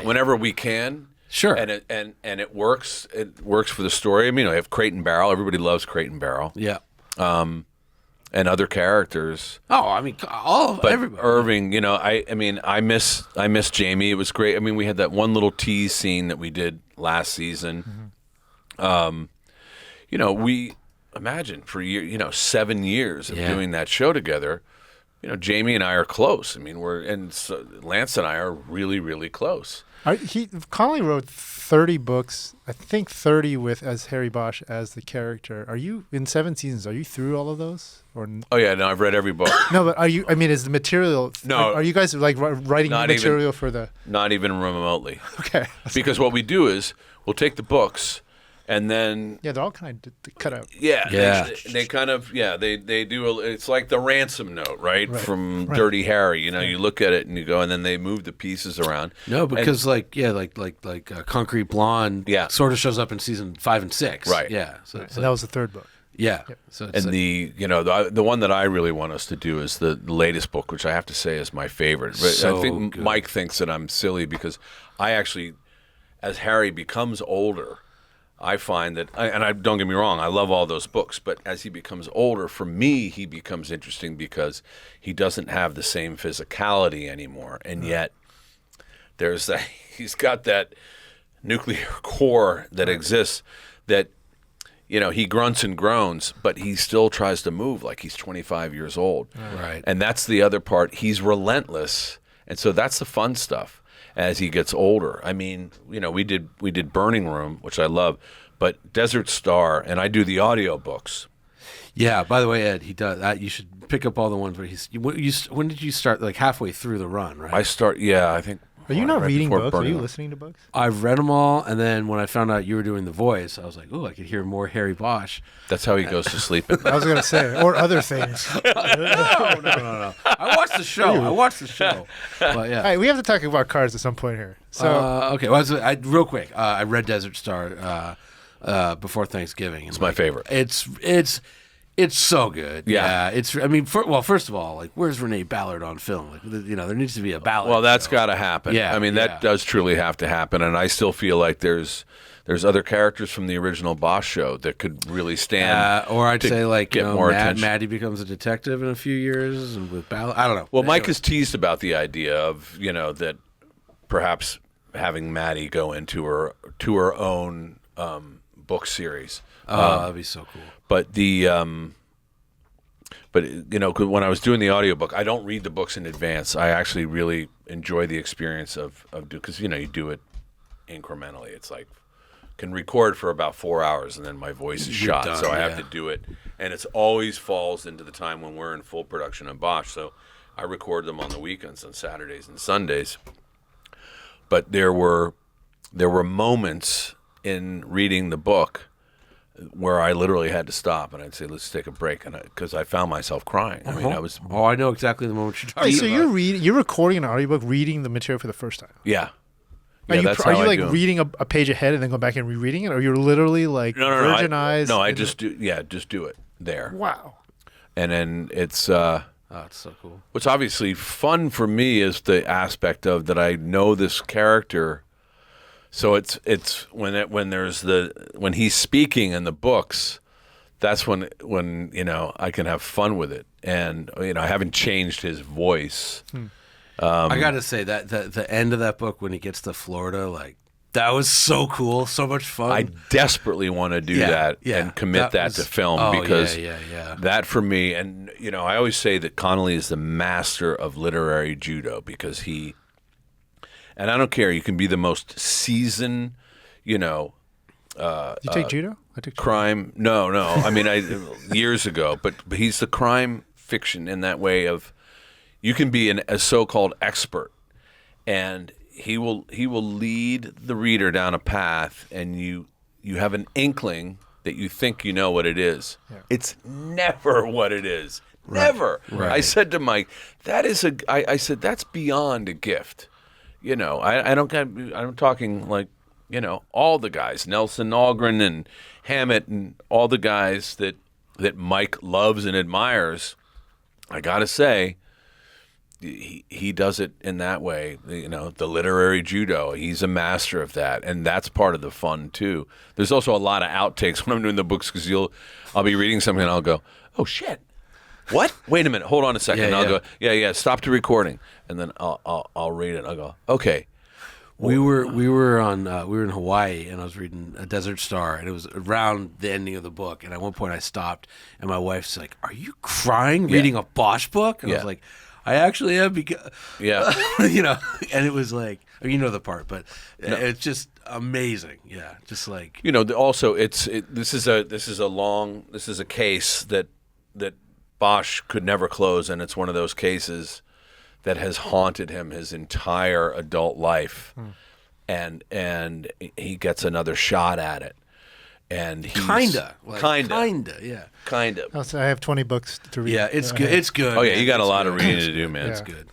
whenever we can, sure, and it works. It works for the story. I mean, I have Crate and Barrel. Everybody loves Crate and Barrel. Yeah. And other characters. Oh, I mean, everybody. Irving, I miss Jamie. It was great. I mean, we had that one little tease scene that we did last season. We imagine for 7 years of doing that show together. Jamie and I are close. I mean, Lance and I are really, really close. Connolly wrote 30 books, I think 30 as Harry Bosch as the character. Are you in 7 seasons? Are you through all of those? Oh yeah, no, I've read every book. No, but are you? I mean, is the material? No, are you guys like writing material for the? Not even remotely. Okay. Because what we do is we'll take the books. And then they're all kind of cut out. Yeah. They kind of they do it's like the ransom note, right? From Dirty Harry. You look at it and you go, and then they move the pieces around. No, because like Concrete Blonde sort of shows up in season 5 and 6. Right. Yeah. So and that was the 3rd book. Yeah. Yep. So and the one that I really want us to do is the latest book, which I have to say is my favorite. But I think good. Mike thinks that I'm silly because I actually, as Harry becomes older, I find that, and don't get me wrong, I love all those books, but as he becomes older, for me, he becomes interesting because he doesn't have the same physicality anymore, and yet he's got that nuclear core that exists that, he grunts and groans, but he still tries to move like he's 25 years old. Right. And that's the other part. He's relentless, and so that's the fun stuff. As he gets older, I mean, we did Burning Room, which I love, but Desert Star, and I do the audiobooks. Yeah. By the way, Ed, he does that. You should pick up all the ones where when did you start? Like halfway through the run, right? I think. Are you not reading books? Are you listening to books? I've read them all, and then when I found out you were doing the voice, I was like, "Oh, I could hear more Harry Bosch." That's how he goes to sleep. I was going to say, or other things. No. I watched the show. But yeah. All right, we have to talk about cars at some point here. So okay. Well, real quick, I read Desert Star before Thanksgiving. It's my favorite. It's It's so good. Yeah. It's. I mean, first of all, like, where's Renee Ballard on film? Like, there needs to be a Ballard. Well, that's show. got to happen. Yeah, I mean, that does truly have to happen, and I still feel like there's other characters from the original Bosch show that could really stand. Or I'd say, like, get more attention. Maddie becomes a detective in a few years, and with Ballard, I don't know. Well, Mike has teased about the idea of that perhaps having Maddie go into her own book series. That'd be so cool. But when I was doing the audiobook, I don't read the books in advance. I actually really enjoy the experience of because you do it incrementally. It's like can record for about 4 hours and then my voice is shot, done, so I have to do it, and it's always falls into the time when we're in full production on Bosch. So I record them on the weekends, on Saturdays and Sundays. But there were moments in reading the book where I literally had to stop, and I'd say, "Let's take a break," and because I found myself crying. I mean, I was. Oh, I know exactly the moment you're talking about. So you're recording an audiobook, reading the material for the first time. Yeah. Are you like reading a page ahead and then go back and rereading it, or you're literally like virgin eyes? No, I just do. Yeah, just do it there. Wow. And then it's. Oh, it's so cool. What's obviously fun for me is the aspect of that I know this character. So it's when he's speaking in the books, that's when I can have fun with it, and I haven't changed his voice. I gotta say that the end of that book when he gets to Florida, like, that was so cool, so much fun. I desperately want to do that and commit that to film because that for me, and I always say that Connolly is the master of literary judo because he. And I don't care. You can be the most seasoned, you take judo? I took crime. No. I mean, years ago. But he's the crime fiction in that way of, you can be a so-called expert, and he will lead the reader down a path, and you have an inkling that you think you know what it is. Yeah. It's never what it is. Right. Never. Right. I said to Mike, I said that's beyond a gift. I'm talking like, all the guys, Nelson Algren and Hammett and all the guys that Mike loves and admires. I got to say, he does it in that way, the literary judo. He's a master of that, and that's part of the fun too. There's also a lot of outtakes when I'm doing the books because I'll be reading something and I'll go, oh shit. What? Wait a minute. Hold on a second. I'll go. Yeah. Stop the recording, and then I'll read it. I'll go. Okay. We were in Hawaii, and I was reading A Desert Star, and it was around the ending of the book. And at one point, I stopped, and my wife's like, "Are you crying reading a Bosch book?" And I was like, "I actually am." Because and it was like, the part, but it's just amazing. Yeah, just like Also, this is a case that Bosch could never close, and it's one of those cases that has haunted him his entire adult life, and he gets another shot at it, and he's kinda, Oh, so I have 20 books to read. Yeah, it's good. It's good. Oh yeah, you got a lot of reading to do, man. It's good.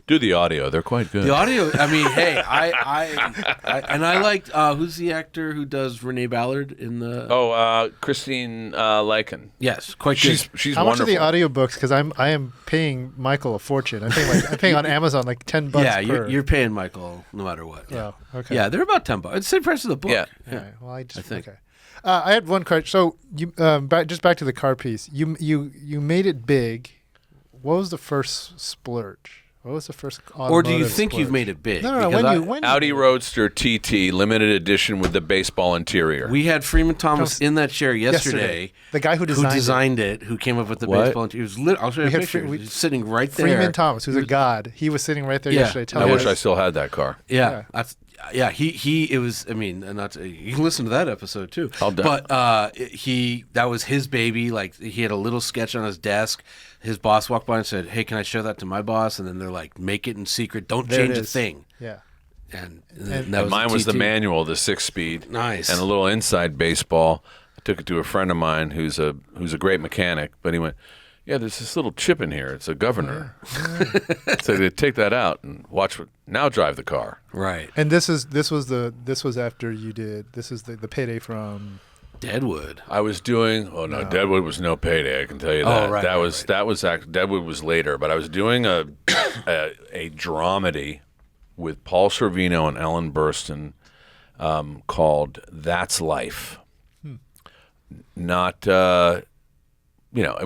Do the audio; they're quite good. The audio. I mean, hey, I liked who's the actor who does Renee Ballard in the? Christine Lycan. Yes, quite good. She's How wonderful. much are the audiobooks? Because I am paying Michael a fortune. I'm paying on Amazon like $10. Yeah, you're paying Michael no matter what. Yeah. Oh, okay. Yeah, they're about $10. It's the same price of the book. Yeah. Right. Well, I think. Okay. I had one question. So you back to the car piece. You made it big. What was the first splurge? What was the first automotive Or do you think splurge? you've made it big? No. When Audi Roadster TT limited edition with the baseball interior. We had Freeman Thomas in that chair yesterday. The guy who designed it, who came up with the baseball interior. I'll show you a picture. He was sitting right there. Freeman Thomas, who's a god. He was sitting right there yesterday. I wish I still had that car. Yeah. It was. I mean, you can listen to that episode too. But that was his baby. Like, he had a little sketch on his desk. His boss walked by and said, "Hey, can I show that to my boss?" And then they're like, "Make it in secret. Don't change a thing." Yeah. And mine was the manual, the 6-speed. Nice. And a little inside baseball. I took it to a friend of mine who's a great mechanic, but he went, "Yeah, there's this little chip in here. It's a governor." So they take that out and now drive the car. Right. And this was after you did. This is the payday from Deadwood. I was doing. Oh no, Deadwood was no payday. I can tell you that. Right, That was Deadwood was later, but I was doing a dramedy with Paul Sorvino and Ellen Burstyn called "That's Life." Not, it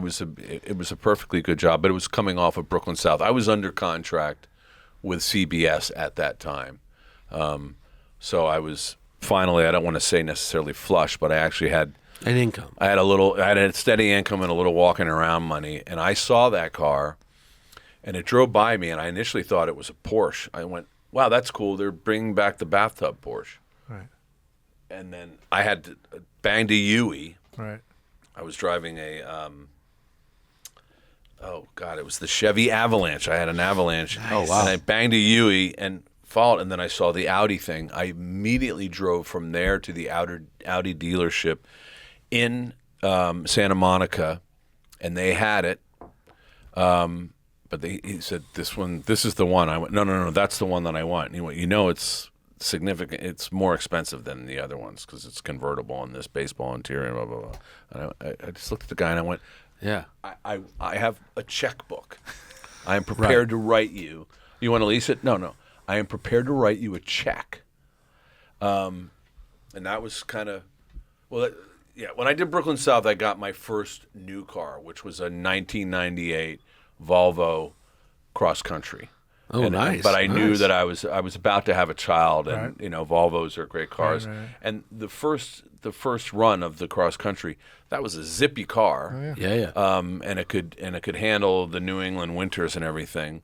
was a perfectly good job, but it was coming off of Brooklyn South. I was under contract with CBS at that time, so I was. Finally, I don't want to say necessarily flush, but I actually had an income. I had a steady income and a little walking around money, and I saw that car, and it drove by me, and I initially thought it was a Porsche. I went, "Wow, that's cool. They're bringing back the bathtub Porsche." Right. And then I had banged a Yui. Right. I was driving a, it was the Chevy Avalanche. I had an Avalanche. Nice. Oh wow! And I banged a Yui and followed, and then I saw the Audi thing. I immediately drove from there to the Audi dealership in Santa Monica, and they had it. But he said, this is the one. I went, no, that's the one that I want. And he went, it's significant. It's more expensive than the other ones because it's convertible and this baseball interior, blah, blah, blah. And I just looked at the guy and I went, yeah, I have a checkbook. I am prepared to write you. You want to lease it? No. I am prepared to write you a check. And that was kind of, when I did Brooklyn South, I got my first new car, which was a 1998 Volvo Cross Country. Oh, nice. But I knew that I was about to have a child, and Volvos are great cars. Right. And the first run of the Cross Country, that was a zippy car. Oh, Yeah. And it could handle the New England winters and everything.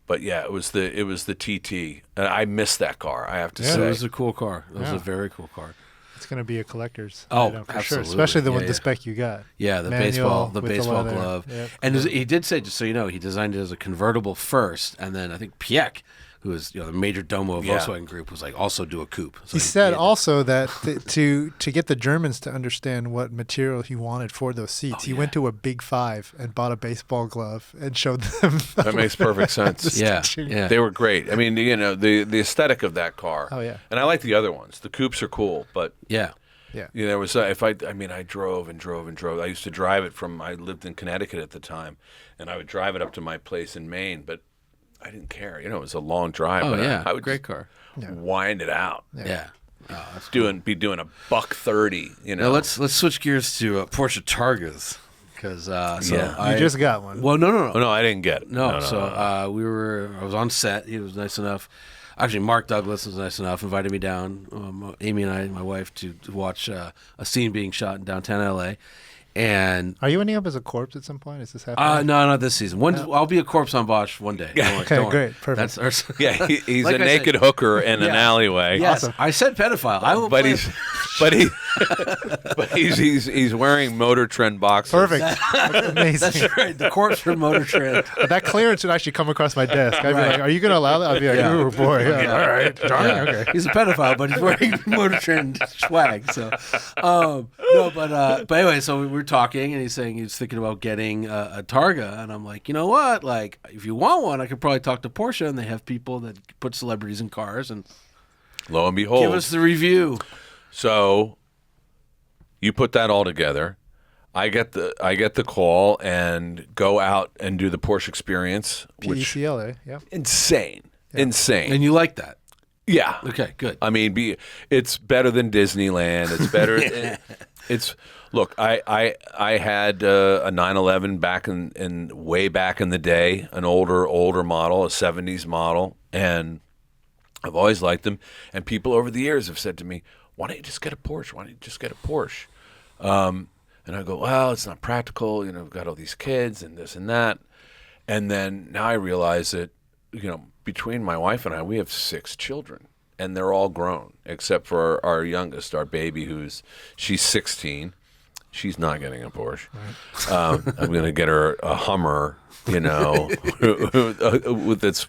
But yeah, it was the TT, and I missed that car. I have to say, it was a cool car. It was a very cool car. It's going to be a collector's Oh, item for sure, absolutely. especially the spec you got. Yeah, the Manual baseball with the glove. Yep. And he did say, just so you know, he designed it as a convertible first, and then I think Piek, who is the major domo of Volkswagen Group, was like, also do a coupe. So he said also that to get the Germans to understand what material he wanted for those seats, he went to a Big Five and bought a baseball glove and showed them. That makes perfect sense. Yeah. They were great. I mean, the aesthetic of that car. Oh yeah. And I like the other ones. The coupes are cool, but Yeah. there was I drove and drove and drove. I used to drive it I lived in Connecticut at the time, and I would drive it up to my place in Maine, but I didn't care. It was a long drive. Oh, but yeah. I would Great car. wind it out. Yeah. Oh, that's Be doing a $130. Now let's switch gears to Porsche Targas, because You just got one. Well, no. Oh, no, I didn't get it. No, No. I was on set. He was nice enough. Actually, Mark Douglas was nice enough, invited me down, Amy and I, my wife, to watch a scene being shot in downtown L.A. And Are you ending up as a corpse at some point? Is this happening? no, not this season. I'll be a corpse on Bosch one day. Don't worry, Okay, don't worry. great, perfect. That's our, Yeah, he's Like a I naked said- hooker in an alleyway. Yes, Awesome. I said pedophile. I will But play he's wearing MotorTrend boxes. Perfect. Amazing. That's right. The corpse from MotorTrend. But that clearance would actually come across my desk. I'd be Right. like, "Are you going to allow that?" I'd be like, Yeah. "Oh boy, yeah, all right, Johnny, okay." He's a pedophile, but he's wearing MotorTrend swag. So, no, but anyway, so we were talking, and he's saying he's thinking about getting a Targa, and I'm like, you know what? Like, if you want one, I could probably talk to Porsche, and they have people that put celebrities in cars, and Lo and behold. give us the review. So you put that all together. I get the call and go out and do the Porsche experience, which PECLA, yeah. insane. And you like that? Yeah. Okay, good. I mean, it's better than Disneyland. It's better. Look. I had a 911 back in way back in the day, an older model, a 70s model, and I've always liked them. And people over the years have said to me, "Why don't you just get a Porsche? Why don't you just get a Porsche?" And I go, "Well, it's not practical. We've got all these kids and this and that." And then now I realize that between my wife and I, we have 6 children, and they're all grown except for our youngest, our baby, she's 16. She's not getting a Porsche. Right. I'm going to get her a Hummer, with its,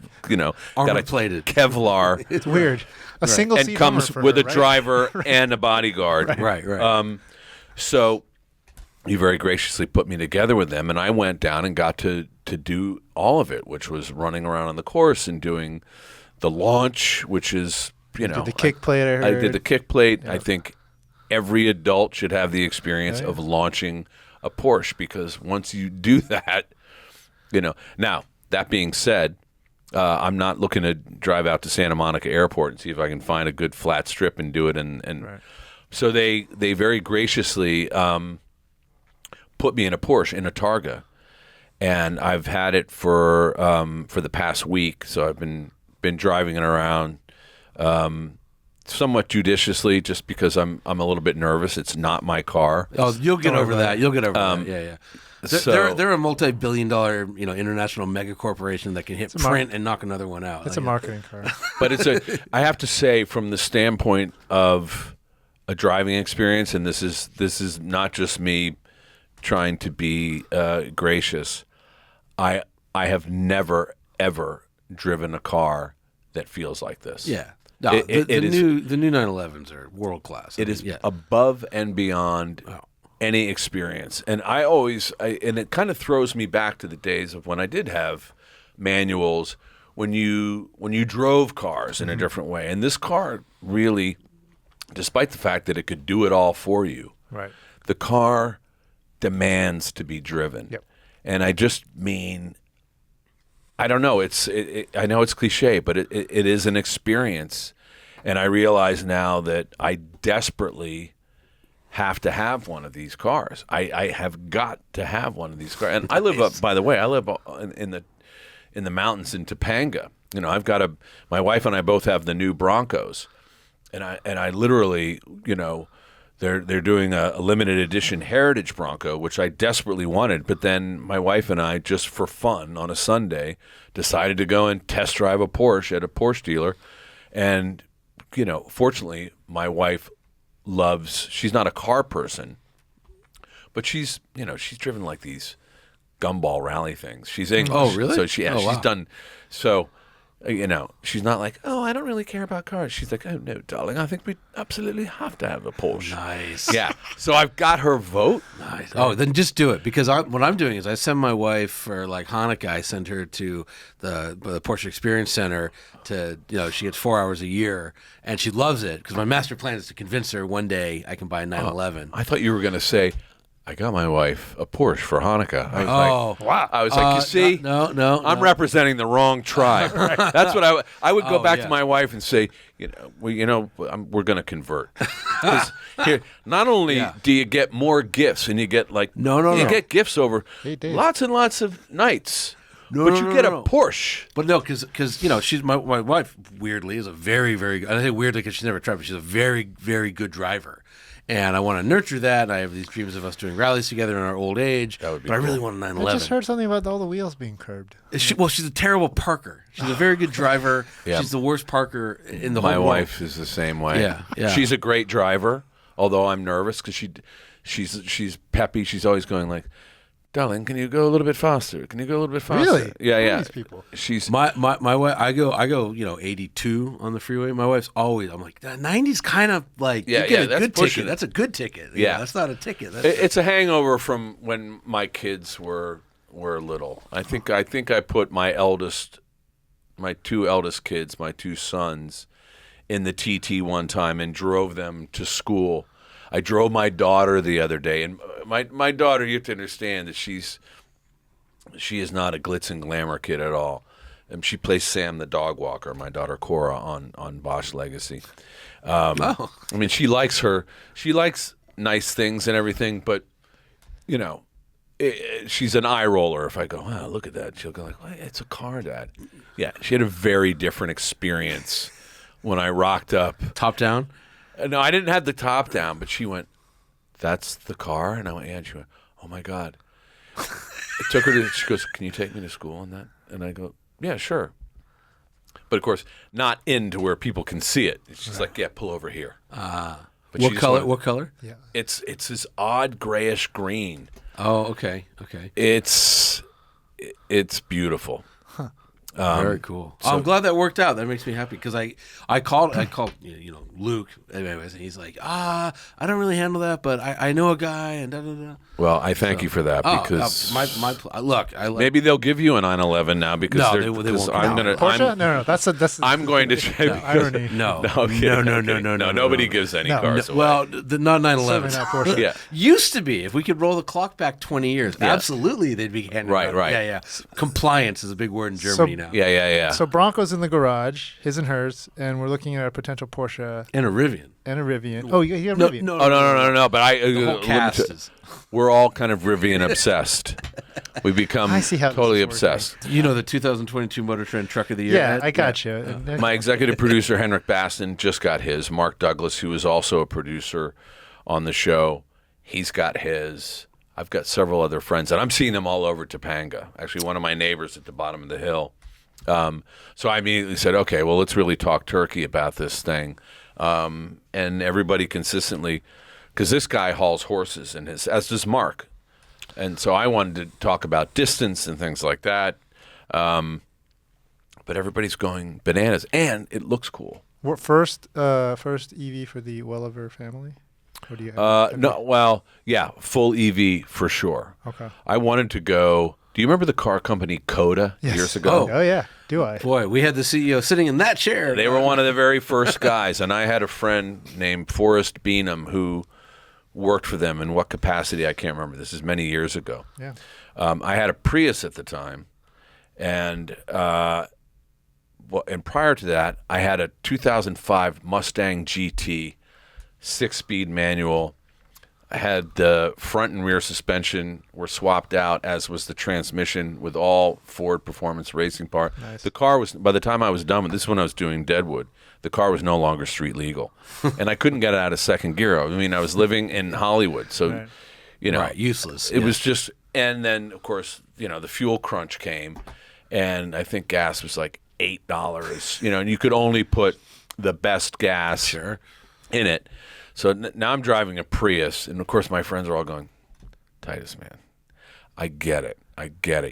Armor-plated. Kevlar. It's weird. A single And seat comes Hummer for with her, a right? driver and a bodyguard. Right. So you very graciously put me together with them, and I went down and got to do all of it, which was running around on the course and doing the launch, which is, Did the kick plate, I did the kick plate. Yeah. I think every adult should have the experience of launching a Porsche, because once you do that, Now, that being said, I'm not looking to drive out to Santa Monica Airport and see if I can find a good flat strip and do it. So they very graciously put me in a Porsche, in a Targa, and I've had it for the past week. So I've been driving it around somewhat judiciously, just because I'm a little bit nervous. It's not my car. Oh, you'll get over that. You'll get over that. Yeah. They're a multi-billion-dollar, international mega corporation that can hit print and knock another one out. It's a marketing car. But I have to say, from the standpoint of a driving experience, and this is not just me trying to be gracious, I have never ever driven a car that feels like this. Yeah. No, the new 911s are world class. It is above and beyond any experience. And and it kind of throws me back to the days of when I did have manuals, when you drove cars in a different way. And this car really, despite the fact that it could do it all for you, right, the car demands to be driven. Yep. And I just mean, I don't know. I know it's cliche, but it is an experience. And I realize now that I desperately have to have one of these cars. I have got to have one of these cars. And I live up, by the way, in the mountains in Topanga. I've got my wife and I both have the new Broncos, and I literally, they're doing a limited edition Heritage Bronco, which I desperately wanted. But then my wife and I, just for fun on a Sunday, decided to go and test drive a Porsche at a Porsche dealer. And, fortunately, my wife she's not a car person, but she's driven like these gumball rally things. She's English. Oh, really? So she's done. So, she's not like, oh, I don't really care about cars. She's like, oh, no, darling, I think we absolutely have to have a Porsche. Nice. Yeah. So I've got her vote. Nice. Oh, then just do it, because what I'm doing is I send my wife for like Hanukkah. I send her to the Porsche Experience Center to, she gets 4 hours a year, and she loves it, because my master plan is to convince her one day I can buy a 911. I thought you were going to say, I got my wife a Porsche for Hanukkah. I was wow. I was like, you see? No. I'm representing the wrong tribe. That's what I would go back to my wife and say, we're going to convert. 'Cause here, not only do you get more gifts, and you get you get gifts over lots and lots of nights. But you get a Porsche. But no, because she's my wife, weirdly, is a very, very good, I say weirdly because she's never tried, but she's a very, very good driver. And I want to nurture that. And I have these dreams of us doing rallies together in our old age. That would be cool. I really want a 911. I just heard something about all the wheels being curbed. She's a terrible parker. She's a very good driver. Yeah. She's the worst parker in the whole world. My wife is the same way. Yeah. She's a great driver, although I'm nervous because she's peppy. She's always going like, darling, can you go a little bit faster? Can you go a little bit faster? Really? Yeah. These people. She's my wife. I go 82 on the freeway. My wife's always. I'm like, 90's kind of like you get a good ticket. That's a good ticket. Yeah, that's not a ticket. It's a hangover from when my kids were little. I think I put my two eldest kids, my two sons, in the TT one time and drove them to school. I drove my daughter the other day, and my daughter, you have to understand that she is not a glitz and glamour kid at all. And she plays Sam the dog walker, my daughter Cora, on Bosch Legacy. I mean, she likes nice things and everything, but she's an eye roller. If I go, wow, look at that, she'll go like, well, it's a car, Dad. Yeah, she had a very different experience when I rocked up. Top down? No, I didn't have the top down, but she went, that's the car? And I went, yeah. And she went, oh, my God. It took her she goes, can you take me to school on that? And I go, yeah, sure. But, of course, not into where people can see it. She's like, yeah, pull over here. What color? What color? Yeah. It's this odd grayish green. Oh, okay. It's beautiful. Huh. Very cool. I'm glad that worked out. That makes me happy because I called Luke anyways, and he's like, I don't really handle that, but I know a guy and da da da. Well, I thank you for that because maybe they'll give you a 911 now because they won't. Porsche? No, that's. I'm going to irony. No, nobody gives any cars away. Well, not 911s. Not Porsche. Yeah. Used to be. If we could roll the clock back 20 years, absolutely they'd be handing Right. Yeah. Compliance is a big word in Germany now. Yeah. So Bronco's in the garage, his and hers, and we're looking at a potential Porsche And a Rivian. Oh, you have Rivian. No. But The whole cast is. we're all kind of Rivian obsessed. We become totally obsessed. You know the 2022 MotorTrend Truck of the Year? Yeah, Ed? I got you. My executive producer, Henrik Baston, just got his. Mark Douglas, who is also a producer on the show, he's got his. I've got several other friends, and I'm seeing them all over Topanga. Actually, one of my neighbors at the bottom of the hill. So I immediately said, okay, well, let's really talk turkey about this thing. And everybody consistently, because this guy hauls horses, and as does Mark. And so I wanted to talk about distance and things like that. But everybody's going bananas, and it looks cool. First EV for the Welliver family? Or do you have No, well, yeah, full EV for sure. Okay. I wanted to go. Do you remember the car company Coda years ago? Oh, yeah. Do I? Boy, we had the CEO sitting in that chair. They were one of the very first guys, and I had a friend named Forrest Beanham who worked for them in what capacity, I can't remember. This is many years ago. Yeah. I had a Prius at the time, and prior to that, I had a 2005 Mustang GT, 6-speed manual. I had the front and rear suspension were swapped out, as was the transmission with all Ford Performance Racing part. Nice. The car was, by the time I was done with this, is when I was doing Deadwood, the car was no longer street legal, and I couldn't get it out of second gear. I mean, I was living in Hollywood, so useless. It was just, and then of course, the fuel crunch came, and I think gas was like $8, and you could only put the best gas in it. So now I'm driving a Prius, and of course my friends are all going, Titus, man, I get it.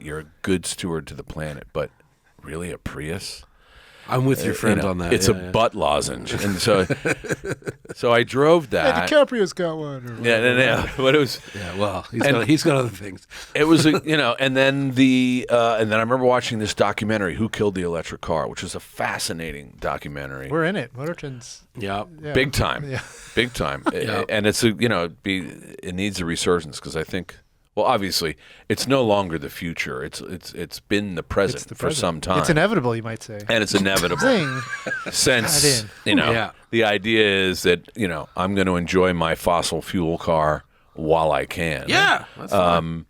You're a good steward to the planet, but really a Prius? I'm with your friend on that. It's a butt lozenge. And so I drove that. Yeah, DiCaprio's got one. Yeah. But it was. Yeah, well, he's got other things. It was, and then and then I remember watching this documentary, Who Killed the Electric Car, which was a fascinating documentary. We're in it. MotorTrend's. Yeah. Big time. Yeah. Big time. Yep. And it's it needs a resurgence because I think. Well, obviously, it's no longer the future. It's been the present for some time. It's inevitable, you might say. And it's inevitable. Zing. Since, the idea is that, I'm going to enjoy my fossil fuel car while I can. Yeah. That's fine.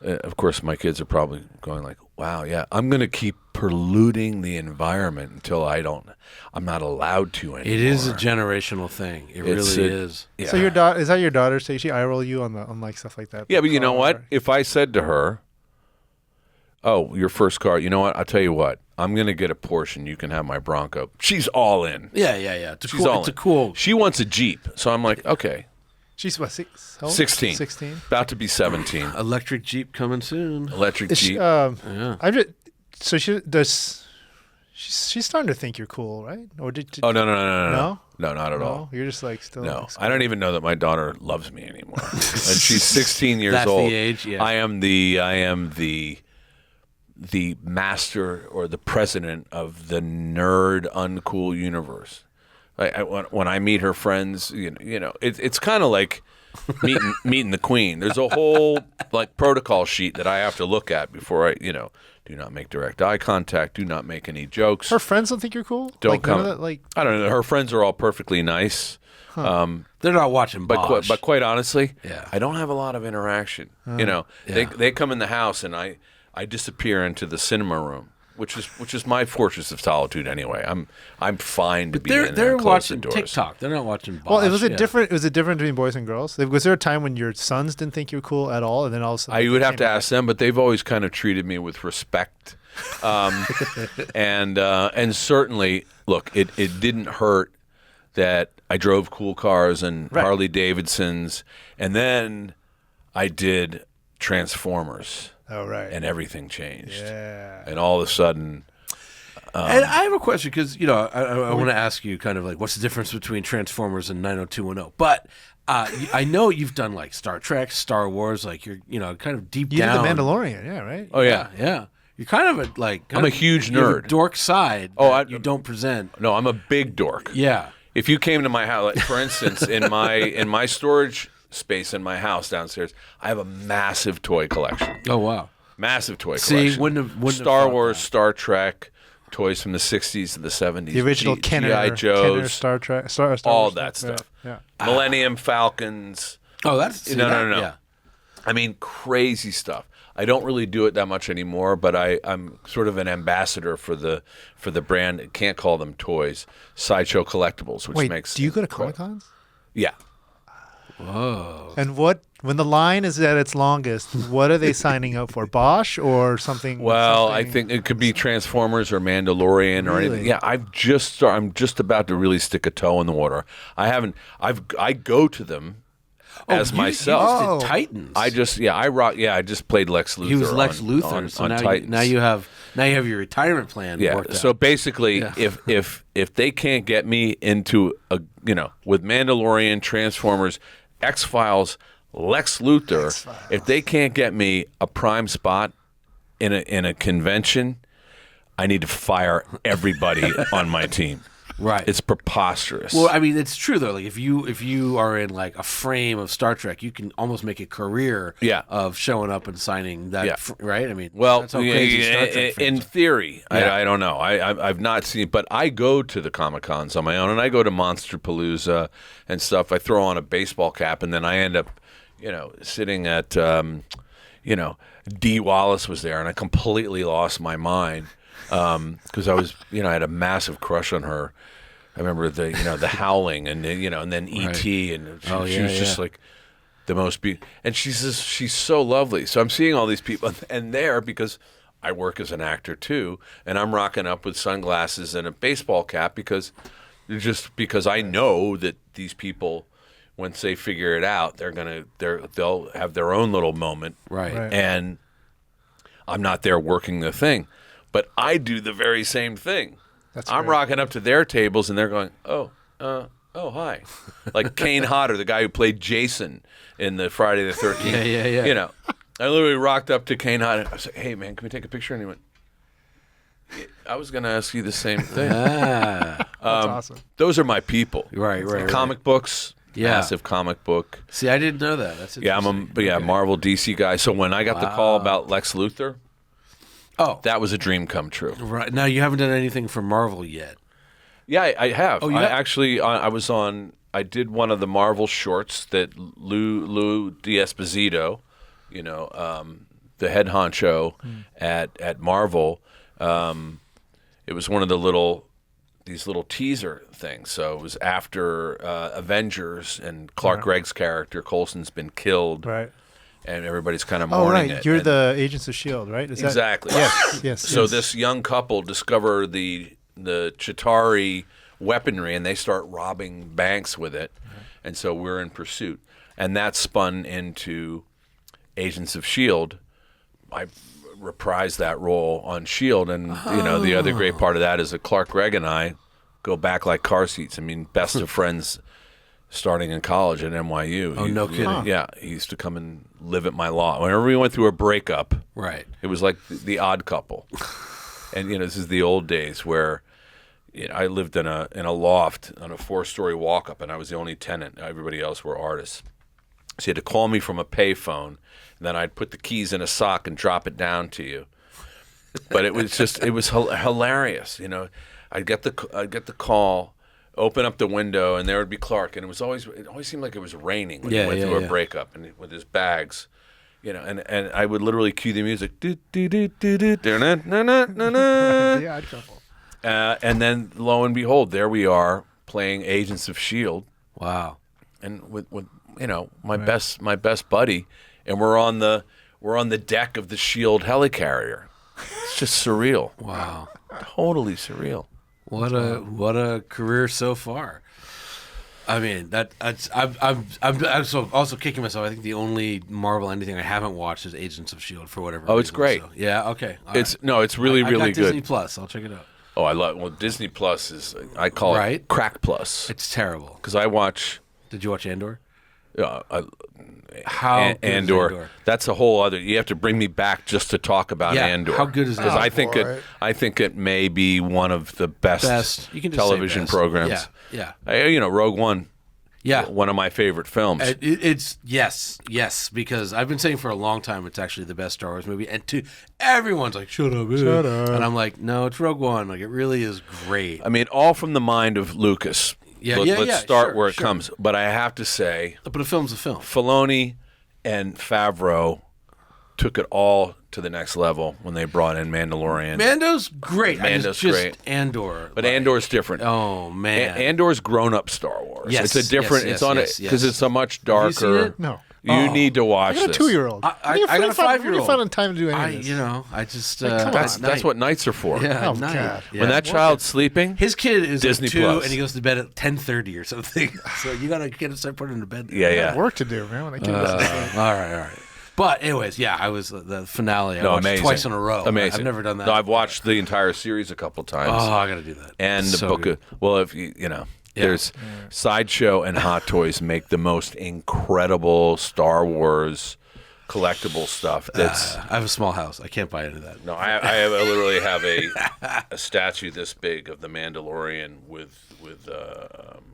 Of course, my kids are probably going like, wow, yeah, I'm going to keep polluting the environment until I'm not allowed to anymore. It is a generational thing. It really is. Yeah. So is that your daughter? So she eye roll you on like stuff like that? Yeah, but you know what? If I said to her, oh, your first car, you know what? I'll tell you what. I'm going to get a Porsche and you can have my Bronco. She's all in. Yeah. It's cool. She wants a Jeep. So I'm like, okay. She's what, 16. 16. About to be 17. Electric Jeep coming soon. Electric Jeep. So she's starting to think you're cool, right? Or did no. No, not at all. You're just like still. No, I don't even know that my daughter loves me anymore. And she's 16 years That's old. the age. Yeah. I am the master or the president of the nerd uncool universe. When I meet her friends, it's kind of like meeting the queen. There's a whole like protocol sheet that I have to look at before I, do not make direct eye contact, do not make any jokes. Her friends don't think you're cool. Don't come. None of that, I don't know. Her friends are all perfectly nice. Huh. They're not watching Bosch. But quite honestly, yeah. I don't have a lot of interaction. They come in the house and I disappear into the cinema room. Which is my fortress of solitude anyway. I'm fine to be in there. They're and close watching the doors. TikTok. They're not watching Bosch. Well, was it different between boys and girls? Was there a time when your sons didn't think you were cool at all, and then all of a sudden I would have to ask them, but they've always kind of treated me with respect. And certainly, look, it didn't hurt that I drove cool cars and Harley Davidsons, and then I did Transformers. Oh, right. And everything changed. Yeah. And all of a sudden, And I have a question because I want to ask you kind of like what's the difference between Transformers and 90210, but. I know you've done like Star Trek, Star Wars, like you're kind of deep down. You did The Mandalorian, yeah, right? Oh yeah. Yeah. You're kind of I'm a huge you have a nerd. dork side. You don't present. No, I'm a big dork. Yeah. If you came to my house, like, for instance, in my storage space in my house downstairs, I have a massive toy collection. Oh wow. Massive toy See, collection. wouldn't have Star thought Wars, that. Star Trek, toys from the 60s to the 70s. The original G.I. Kenner Joes, Star Trek, Star all Wars that stuff. stuff. Yeah. Millennium Falcons. Oh, that's No. Yeah. I mean, crazy stuff. I don't really do it that much anymore, but I'm sort of an ambassador for the brand. I can't call them toys. Sideshow Collectibles, which Wait, makes do you go to Comic Cons? Yeah. Whoa. And when the line is at its longest, what are they signing up for? Bosch or something? Well, something? I think it could be Transformers or Mandalorian or anything. Really? Yeah, I'm just about to really stick a toe in the water. I go to them as myself. You Oh. just did Titans. I just played Lex Luthor. He was Lex on, Luthor. on, So on now Titans. now you have your retirement plan. Yeah. Worked So out. basically, Yeah. if they can't get me into with Mandalorian, Transformers, X-Files, Lex Luthor, if they can't get me a prime spot in a convention, I need to fire everybody on my team. Right. It's preposterous. Well, I mean, it's true though. Like if you are in like a frame of Star Trek, you can almost make a career of showing up and signing that. Yeah. Right. I mean, well, that's how crazy Star Trek in fans are. theory, Yeah. I don't know. I've not seen, but I go to the Comic Cons on my own, and I go to Monsterpalooza and stuff. I throw on a baseball cap, and then I end up, sitting at, Dee Wallace was there, and I completely lost my mind because I was, I had a massive crush on her. I remember the Howling and and then E.T. and she was just like the most beautiful. And she's so lovely. So I'm seeing all these people and there because I work as an actor too, and I'm rocking up with sunglasses and a baseball cap because I know that these people, once they figure it out, they'll have their own little moment, Right. and I'm not there working the thing, but I do the very same thing. I'm rocking up to their tables, and they're going, oh, hi. Like Kane Hodder, the guy who played Jason in the Friday the 13th. Yeah. I literally rocked up to Kane Hodder. I was like, hey, man, can we take a picture? And he went, I was going to ask you the same thing. That's awesome. Those are my people. Right. Comic books, Yeah. massive comic book. See, I didn't know that. That's Yeah, interesting. Marvel DC guy. So when I got the call about Lex Luthor, that was a dream come true. Right. Now you haven't done anything for Marvel yet. Yeah, I have. Oh, you I have? actually, I did one of the Marvel shorts that Lou D'Esposito, the head honcho at Marvel, it was one of these little teaser things. So it was after Avengers, and Clark Gregg's character, Coulson's been killed. Right. And everybody's kind of Oh, mourning right. it. You're And- the Agents of S.H.I.E.L.D., right? Exactly. Yes. So this young couple discover the Chitauri weaponry, and they start robbing banks with it. And so we're in pursuit. And that spun into Agents of S.H.I.E.L.D. I reprised that role on S.H.I.E.L.D. And, the other great part of that is that Clark Gregg and I go back like car seats. I mean, best of friends starting in college at NYU. Oh, no kidding. Yeah. He used to come and live at my lot. Whenever we went through a breakup, Right. it was like the Odd Couple. And, this is the old days where I lived in a loft on a 4-story walk-up, and I was the only tenant. Everybody else were artists. So you had to call me from a payphone, and then I'd put the keys in a sock and drop it down to you. But it was hilarious. I'd get the call, open up the window, and there would be Clark, and it always seemed like it was raining when he went through a breakup, and with his bags. And I would literally cue the music. The Odd Couple. And then, lo and behold, there we are playing Agents of S.H.I.E.L.D. Wow. and with my best buddy, and we're on the deck of the S.H.I.E.L.D. helicarrier. It's just surreal. Wow. Totally surreal. What a career so far. I mean, I'm also kicking myself. I think the only Marvel anything I haven't watched is Agents of S.H.I.E.L.D. for whatever reason. It's great. So, yeah, okay. All It's right. really I really got Disney good. Plus. I'll check it out. Oh, I love. Well, Disney Plus is. I call it Crack Plus. It's terrible. Because I watch. Did you watch Andor? How good Andor. That's a whole other. You have to bring me back just to talk about Andor. How good is that? Because I think it may be one of the best you can just television programs. Yeah. Rogue One. Yeah. One of my favorite films. It's yes, because I've been saying for a long time it's actually the best Star Wars movie, and everyone's like, shut up, and I'm like, no, it's Rogue One. Like, it really is great. I mean, all from the mind of Lucas. Let's start where it comes. But I have to say, but a film's a film. Filoni and Favreau took it all to the next level when they brought in Mandalorian. Mando's great. Mando's just great. Andor. But Andor's different. Oh, man. Andor's grown-up Star Wars. Yes. It's a different... Yes, it's on it because it's a much darker... Have you seen it? No. You need to watch this. I got a 2-year-old. I got a 5-year-old. When do you find time to do any of this? I just... That's what nights are for. Yeah, oh, night. God. Yeah. When that child's sleeping... His kid is Disney like 2, Plus. and he goes to bed at 10:30 or something. So you got to get him start putting him to bed. Yeah. I got work to do, man. When I get this. All right. But anyways, I was the finale. I watched amazing. Twice in a row. Amazing. I've never done that. No, I've watched the entire series a couple times. Oh, I got to do that. And it's the so book good. of... Well, there's Sideshow and Hot Toys make the most incredible Star Wars collectible stuff. That's I have a small house. I can't buy into that. no, I literally have a statue this big of the Mandalorian with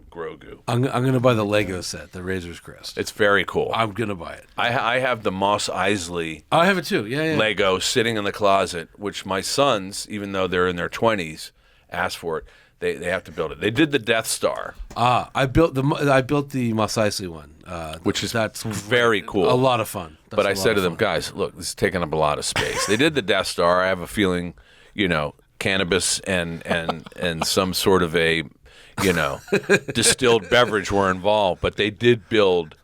Grogu. I'm gonna buy the Lego set, the Razor's Crest. It's very cool. I'm gonna buy it. I have the Mos Eisley I have it too. Yeah. Lego sitting in the closet, which my sons, even though they're in their 20s, asked for it. They have to build it. They did the Death Star. I built the Mos Eisley one, Which is that's very cool. A lot of fun. But I said to them, guys, look, this is taking up a lot of space. They did the Death Star. I have a feeling, cannabis and some sort of a, distilled beverage were involved. But they did build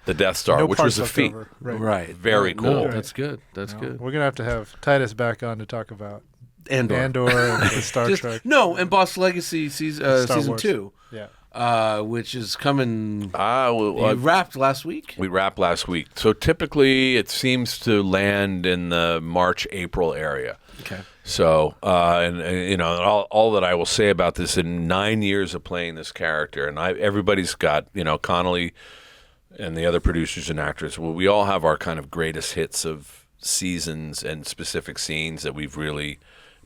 the Death Star, No which parts was a left feat. over. Right. Very cool. No, that's good. That's good. We're going to have Titus back on to talk about Andor and the Star Trek. No, and Boss Legacy season Wars. 2. Yeah. Which is coming. We wrapped last week. We wrapped last week. So typically it seems to land in the March-April area. Okay. So, all that I will say about this in 9 years of playing this character, and everybody's got, Connolly and the other producers and actors, well, we all have our kind of greatest hits of seasons and specific scenes that we've really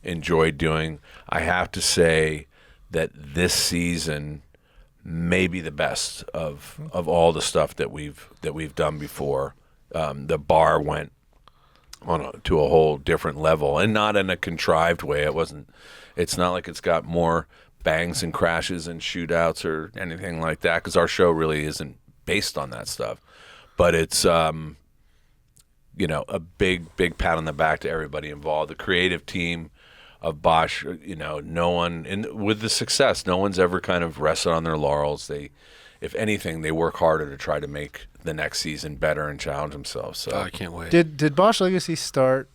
enjoyed doing. I have to say that this season may be the best of all the stuff that we've done before. The bar went to a whole different level, and not in a contrived way. It's not like it's got more bangs and crashes and shootouts or anything like that, because our show really isn't based on that stuff. But it's a big pat on the back to everybody involved. The creative team of Bosch, no one with the success, no one's ever kind of rested on their laurels. If anything, they work harder to try to make the next season better and challenge themselves. So I can't wait. Did Bosch Legacy start?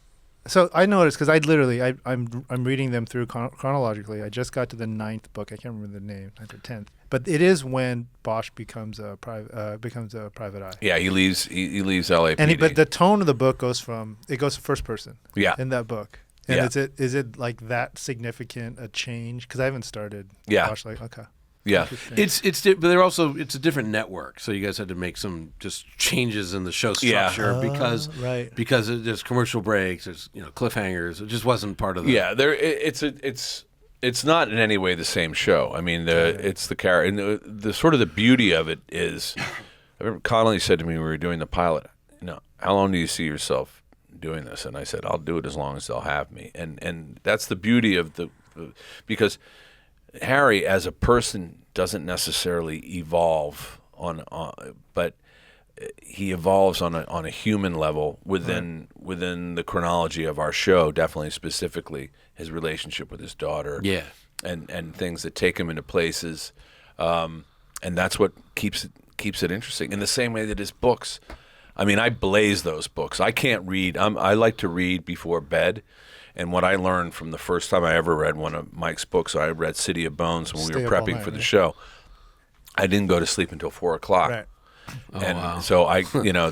So I noticed, because I'm reading them through chronologically. I just got to the 9th book. I can't remember the name, 9th or 10th. But it is when Bosch becomes a private eye. Yeah, he leaves LAPD. But the tone of the book goes to first person. Yeah. In that book. And Yeah. is it like that significant a change? Because I haven't started. Yeah. Bosch, okay. Yeah. But they're also, it's a different network, so you guys had to make some just changes in the show structure because there's commercial breaks, there's cliffhangers. It just wasn't part of the. Yeah, it's not in any way the same show. I mean, it's the character, and the sort of the beauty of it is. I remember Connolly said to me when we were doing the pilot, how long do you see yourself doing this? And I said, I'll do it as long as they'll have me. And that's the beauty of because Harry as a person doesn't necessarily evolve but he evolves on a human level within the chronology of our show, definitely specifically his relationship with his daughter. Yeah. And things that take him into places. And that's what keeps it interesting. In the same way that his books, I mean, I blaze those books. I can't read. I like to read before bed. And what I learned from the first time I ever read one of Mike's books, I read City of Bones when we were prepping for the show. I didn't go to sleep until 4 o'clock. Right. So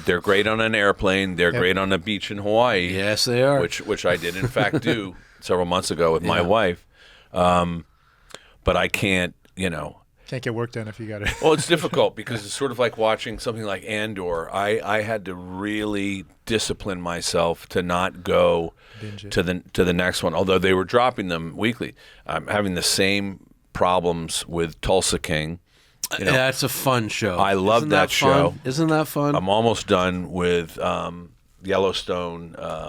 they're great on an airplane. They're great on a beach in Hawaii. Yes, they are. Which I did in fact do several months ago with my wife. But I can't, Can't get work done if you got it. Well, it's difficult because it's sort of like watching something like Andor. I had to really discipline myself to not go to the next one, although they were dropping them weekly. I'm having the same problems with Tulsa King. Yeah, it's a fun show. I love that show. Isn't that fun? I'm almost done with Yellowstone. I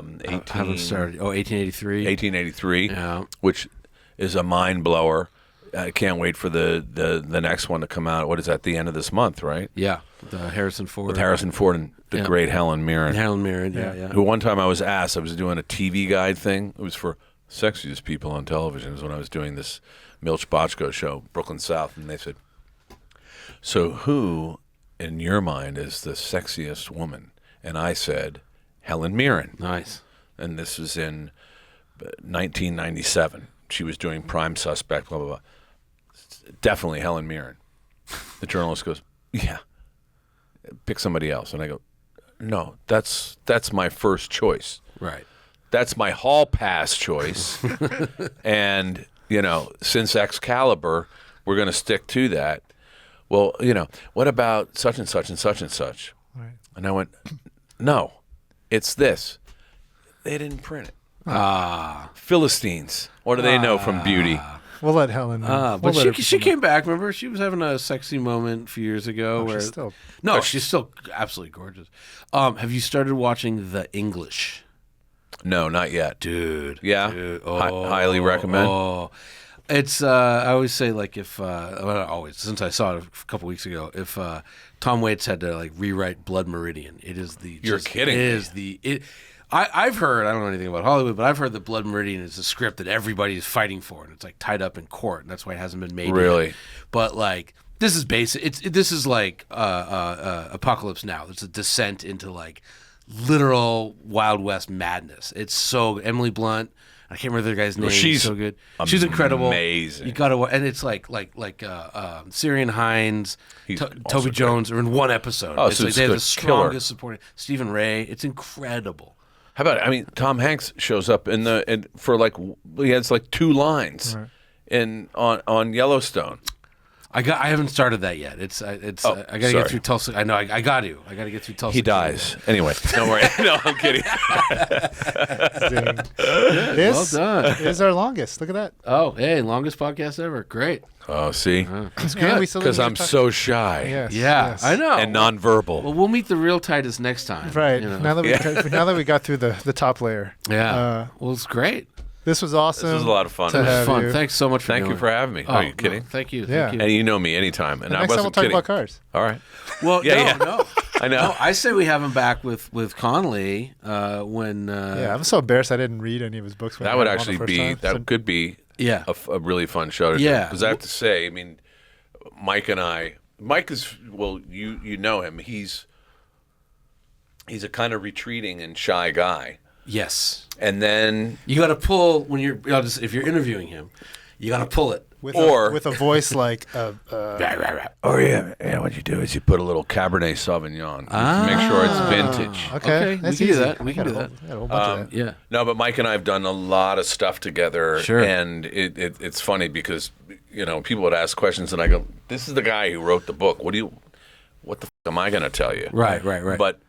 haven't started. 1883. 1883, Yeah. which is a mind blower. I can't wait for the next one to come out. What is that? The end of this month, right? Yeah, the Harrison Ford. With Harrison Ford and the great Helen Mirren. Helen Mirren, yeah. Who one time I was asked, I was doing a TV guide thing. It was for sexiest people on television. It was when I was doing this Milch Bochco show, Brooklyn South, and they said, "So who, in your mind, is the sexiest woman?" And I said, Helen Mirren. Nice. And this was in 1997. She was doing Prime Suspect, blah, blah, blah. Definitely Helen Mirren. The journalist goes, "Yeah, pick somebody else." And I go, "No, that's my first choice. Right. That's my hall pass choice." And, since Excalibur, we're going to stick to that. Well, what about such and such and such and such? Right. And I went, "No, it's this." They didn't print it. Philistines. What do they know from beauty? We'll let Helen know. But We'll let she her came back. Remember, she was having a sexy moment a few years ago. know. where She's still she's still absolutely gorgeous. Have you started watching The English? No, not yet. Dude. Yeah? Dude. Highly recommend. Oh. It's, I always say, like, if, well, not always, since I saw it a couple weeks ago, if Tom Waits had to, like, rewrite Blood Meridian, it is the... You're kidding me. It is the... I've heard, I don't know anything about Hollywood, but I've heard that Blood Meridian is a script that everybody is fighting for, and it's like tied up in court, and that's why it hasn't been made Really? yet. But like, this is basic. This is like Apocalypse Now. It's a descent into like literal Wild West madness. It's so Emily Blunt. I can't remember the guy's name. she's so good. She's incredible. amazing. You gotta, and it's like Syrian Hines, He's also Toby great. Jones are in one episode. Oh, it's so like it's they have the the killer. strongest supporting. Stephen Ray. It's incredible. How about it? I mean, Tom Hanks shows up for like, he has like 2 lines on Yellowstone. I haven't started that yet. I gotta get through Tulsa. I know I got to get through Tulsa. He dies. Anyway, don't worry. No, I'm kidding. This Well done. is our longest. Look at that. Oh, hey, longest podcast ever. Great. Oh, see? It's Yeah, good. we still Because didn't I'm get to so shy Yes, Yeah, yes. I know. and nonverbal. Well, we'll meet the real Titus next time. Right. you know. Now that we got through the top layer. Yeah. Well, it's great. This was awesome. This was a lot of fun. to It was have fun. you. Thanks so much for Thank doing you for it. having me. Oh, Are you kidding? No, thank you. Yeah. Thank you. And you know me anytime. And I Next time wasn't we'll talk kidding. about cars. All right. Well, Yeah, no. I know. No, I say we have him back with Connolly when. Yeah, I'm so embarrassed I didn't read any of his books. When That I would had him on actually the first be, time. that So- could be Yeah. a really fun show to do. Yeah. Because I have to say, I mean, Mike and I, Mike is, well, you know him. He's a kind of retreating and shy guy. Yes. And then, You got to pull when you're if you're interviewing him, you got to pull it. with or- a voice like Rah, rah, rah. oh yeah, what you do is you put a little Cabernet Sauvignon to make sure it's vintage. Okay, we that's can do easy. that. We I can got do a whole- that. I got a whole bunch of that. Yeah. No, but Mike and I have done a lot of stuff together. Sure. And it's funny because, people would ask questions and I go, this is the guy who wrote the book. What the f- am I going to tell you? Right. But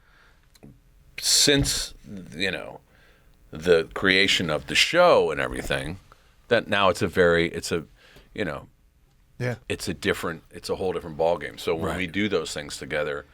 since, the creation of the show and everything, that now it's a Yeah. it's a whole different ballgame. So when Right. we do those things together,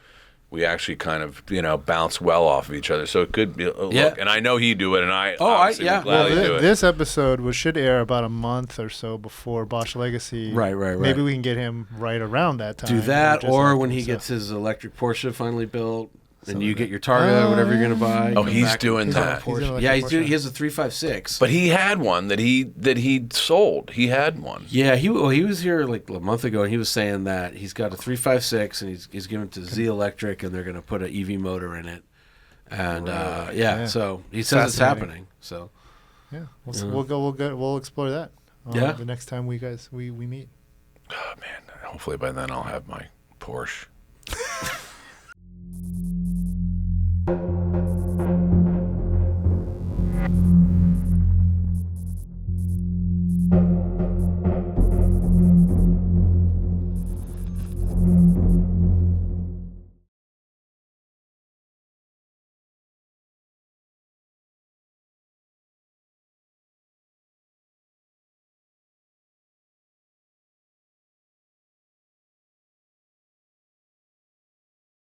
we actually kind of, bounce well off of each other. So it could be, Yeah. and I know he do it, and I Oh, obviously yeah. would gladly do it. This episode should air about a month or so before Bosch Legacy. Right. Maybe we can get him right around that time. Do that, just or like when he so- gets his electric Porsche finally built, and Something you like get your Targa or whatever you're gonna buy. Oh, come he's back- doing He's on a that. Porsche. Yeah, Electric Porsche. he has a 356. But he had one that he sold. He had one. Yeah, he was here like a month ago, and he was saying that he's got a 356, and he's giving it to Z Electric, and they're going to put an EV motor in it. And Yeah. so he says it's Fascinating. happening. So Yeah, we'll explore that. Yeah. The next time we meet. Oh man, hopefully by then I'll have my Porsche.